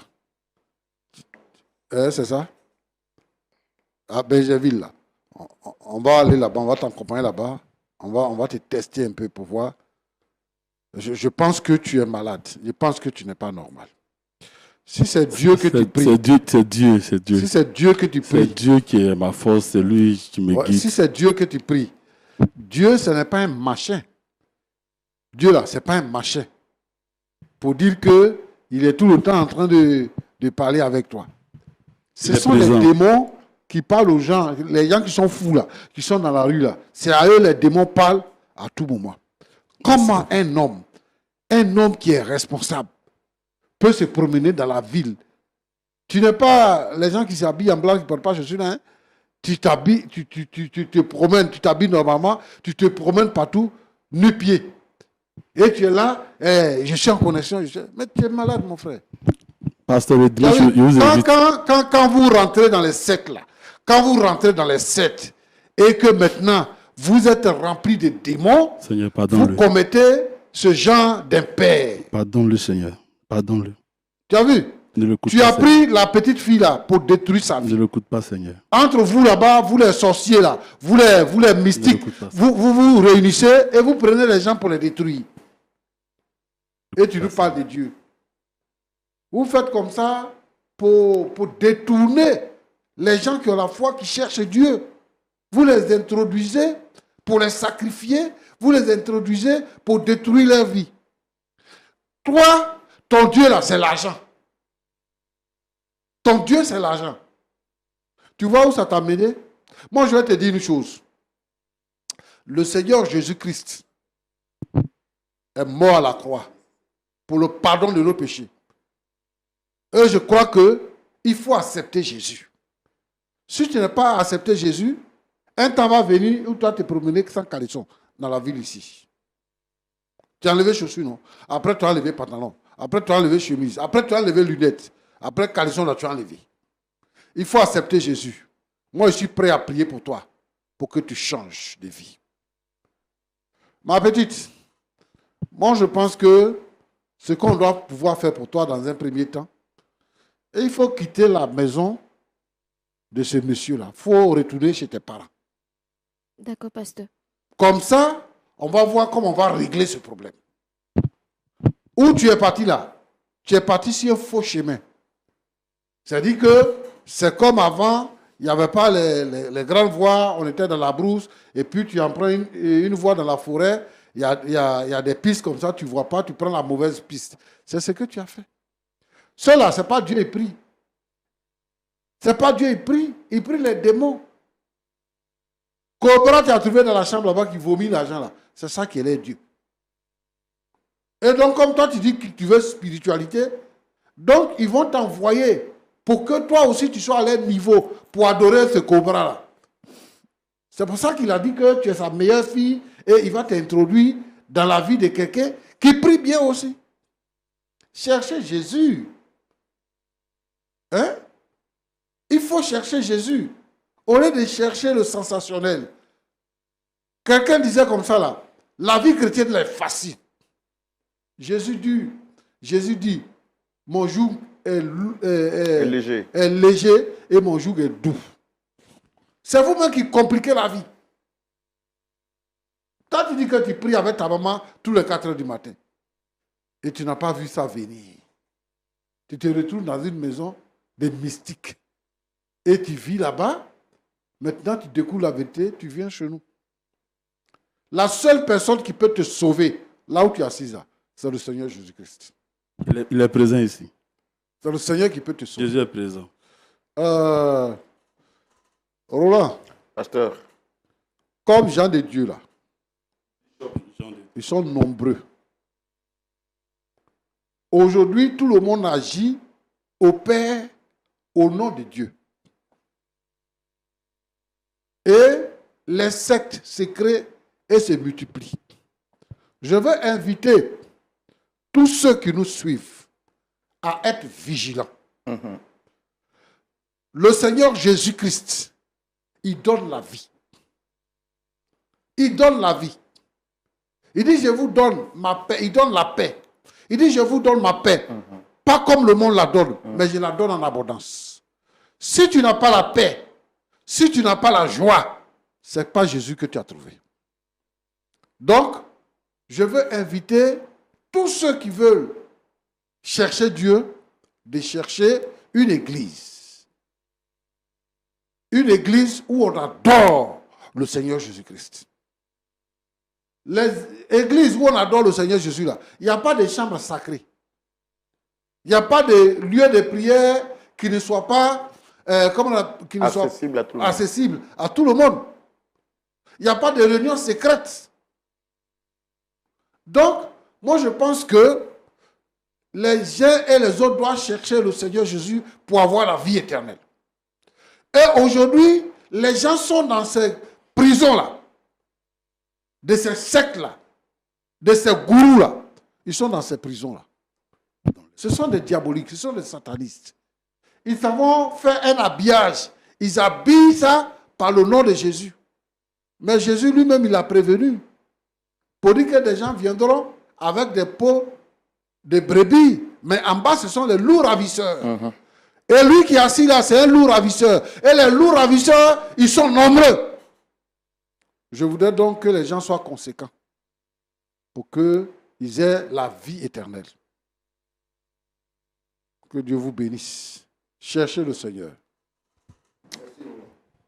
C'est ça? À Benjerville, là. On va aller là-bas, on va t'accompagner là-bas. On va te tester un peu pour voir. Je pense que tu es malade. Je pense que tu n'es pas normal. Si c'est Dieu que tu pries. C'est Dieu. Si c'est Dieu que tu pries. C'est Dieu qui est ma force, c'est lui qui me guide. Si c'est Dieu que tu pries. Dieu, ce n'est pas un machin. Dieu, là, ce n'est pas un machin. Pour dire qu'il est tout le temps en train de parler avec toi. Ce sont les démons qui parlent aux gens, les gens qui sont fous là, qui sont dans la rue là. C'est à eux les démons parlent à tout moment. Comment un homme qui est responsable, peut se promener dans la ville? Tu n'es pas les gens qui s'habillent en blanc, qui ne portent pas chaussures, hein? Tu t'habilles, tu te promènes, tu t'habilles normalement, tu te promènes partout, nu-pied. Et tu es là, je suis en connexion, mais tu es malade, mon frère. Pasteur, le dimanche, je vous invite. Quand vous rentrez dans les sectes là, et que maintenant vous êtes rempli de démons, Seigneur, vous commettez ce genre d'impair. Pardonne-le, Seigneur. Pardonne-le. Tu as vu? Tu as pris la petite fille là pour détruire sa vie. Ne l'écoute pas, Seigneur. Entre vous là-bas, vous les sorciers là, vous les mystiques, vous réunissez et vous prenez les gens pour les détruire. Et tu nous parles de Dieu. Vous faites comme ça pour détourner les gens qui ont la foi, qui cherchent Dieu. Vous les introduisez pour les sacrifier. Vous les introduisez pour détruire leur vie. Toi, ton Dieu là, c'est l'argent. Ton Dieu, c'est l'argent. Tu vois où ça t'a mené? Moi, je vais te dire une chose. Le Seigneur Jésus-Christ est mort à la croix pour le pardon de nos péchés. Et je crois qu'il faut accepter Jésus. Si tu n'as pas accepté Jésus, un temps va venir où tu vas te promener sans caleçon dans la ville ici. Tu as enlevé chaussures, non? Après, tu as enlevé pantalon. Après, tu as enlevé chemise. Après, tu as enlevé lunettes. Après, caleçon, là, tu as enlevé. Il faut accepter Jésus. Moi, je suis prêt à prier pour toi, pour que tu changes de vie. Ma petite, moi, je pense que ce qu'on doit pouvoir faire pour toi dans un premier temps, et il faut quitter la maison de ce monsieur-là. Il faut retourner chez tes parents. D'accord, pasteur. Comme ça, on va voir comment on va régler ce problème. Où tu es parti là? Tu es parti sur un faux chemin. C'est-à-dire que c'est comme avant, il n'y avait pas les grandes voies, on était dans la brousse, et puis tu en prends une voie dans la forêt, il y a des pistes comme ça, tu ne vois pas, tu prends la mauvaise piste. C'est ce que tu as fait. Cela, ce n'est pas Dieu est pris. Ce n'est pas Dieu est pris, il prie les démons. Cobra, tu as trouvé dans la chambre là-bas qui vomit l'argent là. C'est ça qui est Dieu. Et donc, comme toi, tu dis que tu veux spiritualité, donc ils vont t'envoyer pour que toi aussi tu sois à leur niveau pour adorer ce cobra-là. C'est pour ça qu'il a dit que tu es sa meilleure fille et il va t'introduire dans la vie de quelqu'un qui prie bien aussi. Cherchez Jésus. Hein? Il faut chercher Jésus. Au lieu de chercher le sensationnel. Quelqu'un disait comme ça là, la vie chrétienne est facile. Jésus dit, mon joug est léger et mon joug est doux. C'est vous-même qui compliquez la vie. Toi, tu dis que tu pries avec ta maman tous les 4 heures du matin. Et tu n'as pas vu ça venir. Tu te retrouves dans une maison de mystiques. Et tu vis là-bas. Maintenant, tu découvres la vérité, tu viens chez nous. La seule personne qui peut te sauver, là où tu es assise, c'est le Seigneur Jésus-Christ. Il est présent ici. C'est le Seigneur qui peut te sauver. Jésus est présent. Roland. Pasteur. Comme gens de Dieu là, ils sont nombreux. Aujourd'hui, tout le monde agit au Père, au nom de Dieu. Et les sectes se créent et se multiplient. Je veux inviter tous ceux qui nous suivent à être vigilant. Le Seigneur Jésus-Christ, il donne la vie. Il donne la vie. Il dit, je vous donne ma paix. Il donne la paix. Il dit, je vous donne ma paix. Pas comme le monde la donne, mais je la donne en abondance. Si tu n'as pas la paix, si tu n'as pas la joie, ce n'est pas Jésus que tu as trouvé. Donc, je veux inviter tous ceux qui veulent chercher Dieu, de chercher une église. Une église où on adore le Seigneur Jésus-Christ. Les églises où on adore le Seigneur Jésus, là, il n'y a pas de chambres sacrées. Il n'y a pas de lieu de prière qui ne soit pas accessible à tout le monde. Il n'y a pas de réunion secrète. Donc, moi je pense que les uns et les autres doivent chercher le Seigneur Jésus pour avoir la vie éternelle. Et aujourd'hui, les gens sont dans ces prisons-là, de ces sectes-là, de ces gourous-là. Ils sont dans ces prisons-là. Ce sont des diaboliques, ce sont des satanistes. Ils savent faire un habillage. Ils habillent ça par le nom de Jésus. Mais Jésus lui-même, il a prévenu. Pour dire que des gens viendront avec des peaux de brebis. Mais en bas, ce sont les loups ravisseurs. Et lui qui est assis là, c'est un loup ravisseur. Et les loups ravisseurs, ils sont nombreux. Je voudrais donc que les gens soient conséquents pour qu'ils aient la vie éternelle. Que Dieu vous bénisse. Cherchez le Seigneur.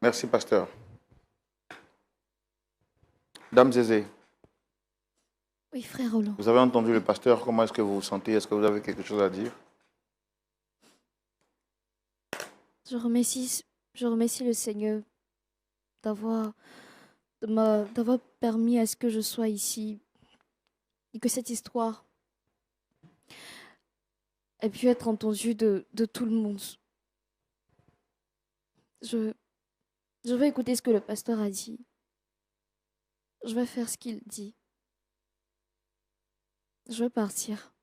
Merci, pasteur. Dame Zézé. Oui, frère Roland. Vous avez entendu le pasteur, comment est-ce que vous vous sentez? Est-ce que vous avez quelque chose à dire? Je remercie le Seigneur d'avoir permis à ce que je sois ici et que cette histoire ait pu être entendue de tout le monde. Je vais écouter ce que le pasteur a dit. Je vais faire ce qu'il dit. Je vais partir.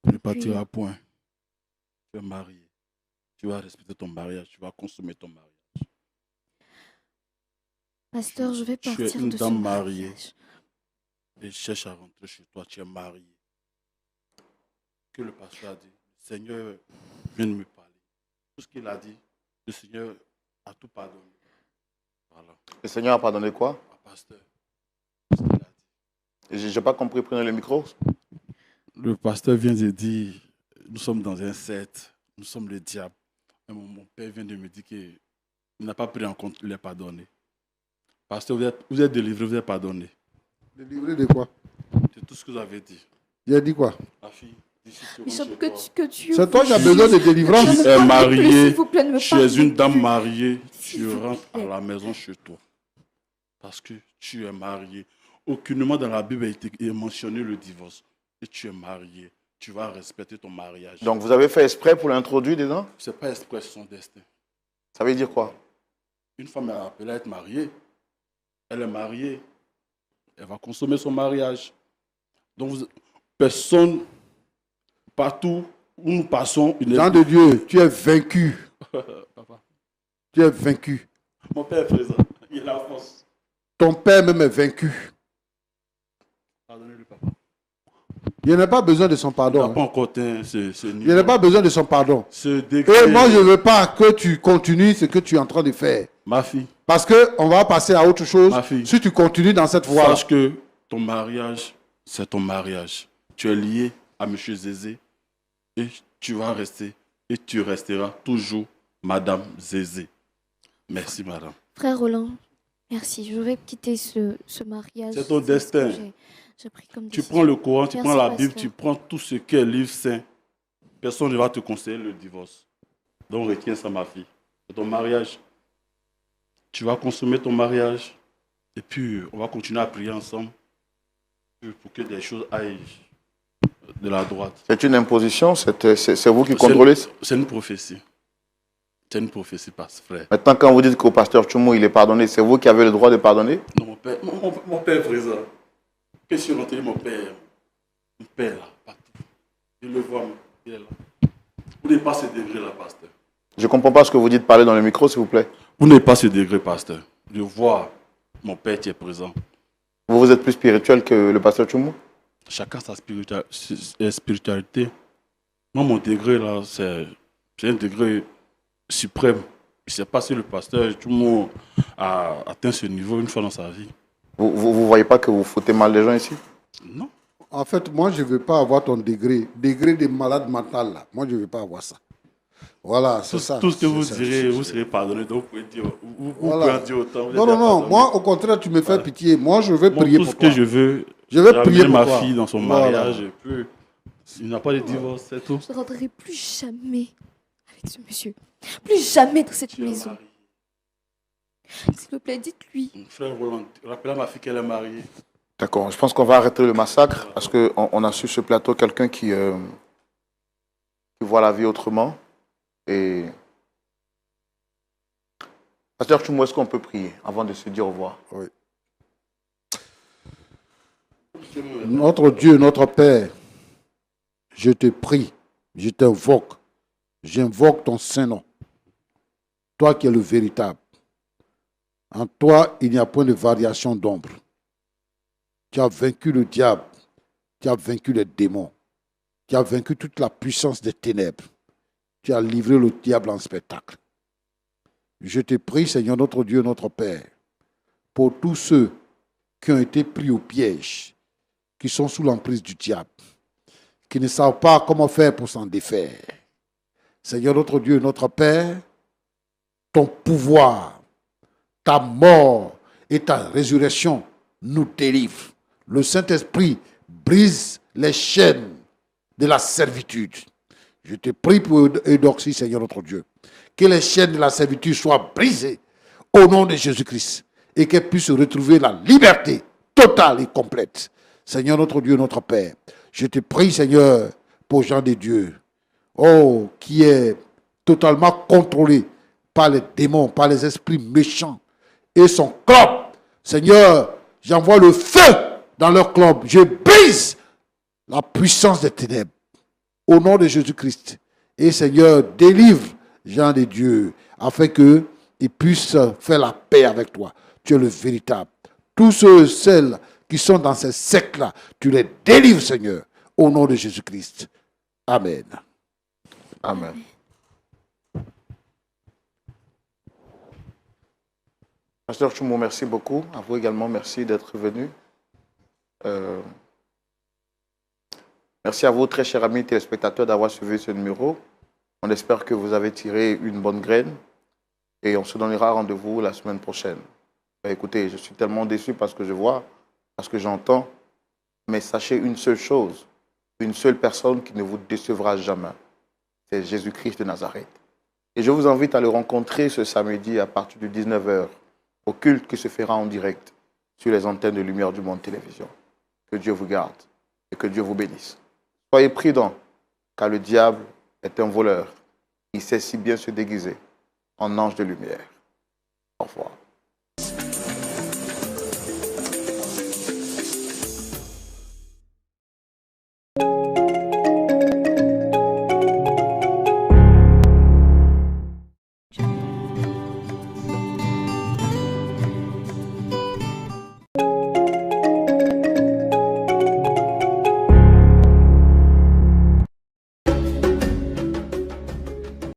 Tu ne partiras point. Tu es marié. Tu vas respecter ton mariage. Tu vas consommer ton mariage. Pasteur, je vais partir de ce mariage. Tu es une dame mariée et cherche à rentrer chez toi. Tu es marié. Que le pasteur a dit, le Seigneur vient de me parler. Tout ce qu'il a dit, le Seigneur a tout pardonné. Voilà. Le Seigneur a pardonné quoi? Pasteur, ce qu'il a dit. Je n'ai pas compris, prenez le micro. Le pasteur vient de dire, nous sommes dans un secte, nous sommes le diable. Et mon père vient de me dire qu'il n'a pas pris en compte les pardonnés. Pasteur, vous êtes délivré, vous êtes pardonné. Délivré de quoi? C'est tout ce que vous avez dit. Il a dit quoi? Ma fille, d'ici Bishop, c'est toi qui as besoin de délivrance. Tu es mariée, tu es une dame mariée, tu rentres à la maison chez toi. Parce que tu es marié. Aucunement dans la Bible est mentionné le divorce. Et tu es marié. Tu vas respecter ton mariage. Donc vous avez fait exprès pour l'introduire dedans? Ce n'est pas exprès, c'est son destin. Ça veut dire quoi? Une femme est appelée à être mariée. Elle est mariée. Elle va consommer son mariage. Donc personne, partout où nous passons... Jean de Dieu, tu es vaincu. Papa. Tu es vaincu. Mon père est présent. Il est la force. Ton père même est vaincu. Pardonnez-lui, papa. Il n'a pas besoin de son Il pardon. n'a pas encore atteint ce niveau. Il n'a pas besoin de son pardon. Et moi, je ne veux pas que tu continues ce que tu es en train de faire. Ma fille. Parce qu'on va passer à autre chose. Ma fille. Si tu continues dans cette voie. Sache que ton mariage, c'est ton mariage. Tu es lié à M. Zézé et tu vas rester et tu resteras toujours Madame Zézé. Merci, madame. Frère Roland, merci. Je vais quitter ce mariage. C'est ton destin. J'ai pris comme Tu décision. prends le Coran, tu Merci, prends la pasteur. Bible, tu prends tout ce qui est livre saint. Personne ne va te conseiller le divorce. Donc retiens ça, ma fille. C'est ton mariage. Tu vas consommer ton mariage. Et puis, on va continuer à prier ensemble pour que des choses aillent de la droite. C'est une imposition? C'est vous qui contrôlez? C'est une prophétie. C'est une prophétie, frère. Maintenant, quand vous dites qu'au pasteur Tchoumou, il est pardonné, c'est vous qui avez le droit de pardonner? Non, mon père est présent. Qu'est-ce que j'ai mon père? Mon père, là, partout. Je le vois, il est là. Vous n'avez pas ce degré-là, pasteur. Je ne comprends pas ce que vous dites. Parlez dans le micro, s'il vous plaît. Vous n'avez pas ce degré, pasteur. Je vois mon père qui est présent. Vous êtes plus spirituel que le pasteur Tchoumou? Chacun sa spiritualité. Moi, mon degré, là, c'est un degré suprême. Je ne sais pas si le pasteur Tchoumou a atteint ce niveau une fois dans sa vie. Vous ne voyez pas que vous foutez mal les gens ici? Non. En fait, moi, je ne veux pas avoir ton degré. Degré de malade mental, là. Moi, je ne veux pas avoir ça. Voilà, c'est ça. Tout ce que vous direz, vous serez pardonné. Donc, vous pouvez dire, vous Voilà. pouvez en dire autant. Non. Moi, au contraire, tu me fais pitié. Moi, je vais prier tout pour ce toi. que je veux, Je vais prier pour ma toi. fille dans son mariage. Et puis, il n'a pas de divorce, c'est tout. Je ne rentrerai plus jamais avec ce monsieur. Plus jamais dans cette maison. S'il vous plaît, dites-lui. Frère Roland, rappelez à ma fille qu'elle est mariée. D'accord, je pense qu'on va arrêter le massacre parce qu'on a sur ce plateau quelqu'un qui voit la vie autrement. Et pasteur Tchoumou, est-ce qu'on peut prier avant de se dire au revoir? Oui. Notre Dieu, notre Père, je te prie, je t'invoque, j'invoque ton Saint-Nom. Toi qui es le véritable. En toi, il n'y a point de variation d'ombre. Tu as vaincu le diable, tu as vaincu les démons, tu as vaincu toute la puissance des ténèbres. Tu as livré le diable en spectacle. Je te prie, Seigneur, notre Dieu, notre Père, pour tous ceux qui ont été pris au piège, qui sont sous l'emprise du diable, qui ne savent pas comment faire pour s'en défaire. Seigneur, notre Dieu, notre Père, ton pouvoir, ta mort et ta résurrection nous délivrent. Le Saint-Esprit brise les chaînes de la servitude. Je te prie pour Eudoxie, Seigneur notre Dieu, que les chaînes de la servitude soient brisées au nom de Jésus-Christ et qu'elle puisse retrouver la liberté totale et complète. Seigneur notre Dieu, notre Père, je te prie, Seigneur, pour Jean de Dieu, qui est totalement contrôlé par les démons, par les esprits méchants et son club. Seigneur, j'envoie le feu dans leur club. Je brise la puissance des ténèbres au nom de Jésus-Christ. Et Seigneur, délivre Jean de Dieu afin qu'il puisse faire la paix avec toi. Tu es le véritable. Tous ceux et celles qui sont dans ces sectes-là, tu les délivres, Seigneur, au nom de Jésus-Christ. Amen. Amen. Pasteur Tchoumou, merci beaucoup. À vous également, merci d'être venu. Merci à vous, très chers amis téléspectateurs, d'avoir suivi ce numéro. On espère que vous avez tiré une bonne graine et on se donnera rendez-vous la semaine prochaine. Écoutez, je suis tellement déçu parce que je vois, parce que j'entends, mais sachez une seule chose, une seule personne qui ne vous décevra jamais, c'est Jésus-Christ de Nazareth. Et je vous invite à le rencontrer ce samedi à partir de 19h au culte qui se fera en direct sur les antennes de Lumière du Monde Télévision. Que Dieu vous garde et que Dieu vous bénisse. Soyez prudents, car le diable est un voleur. Il sait si bien se déguiser en ange de lumière. Au revoir.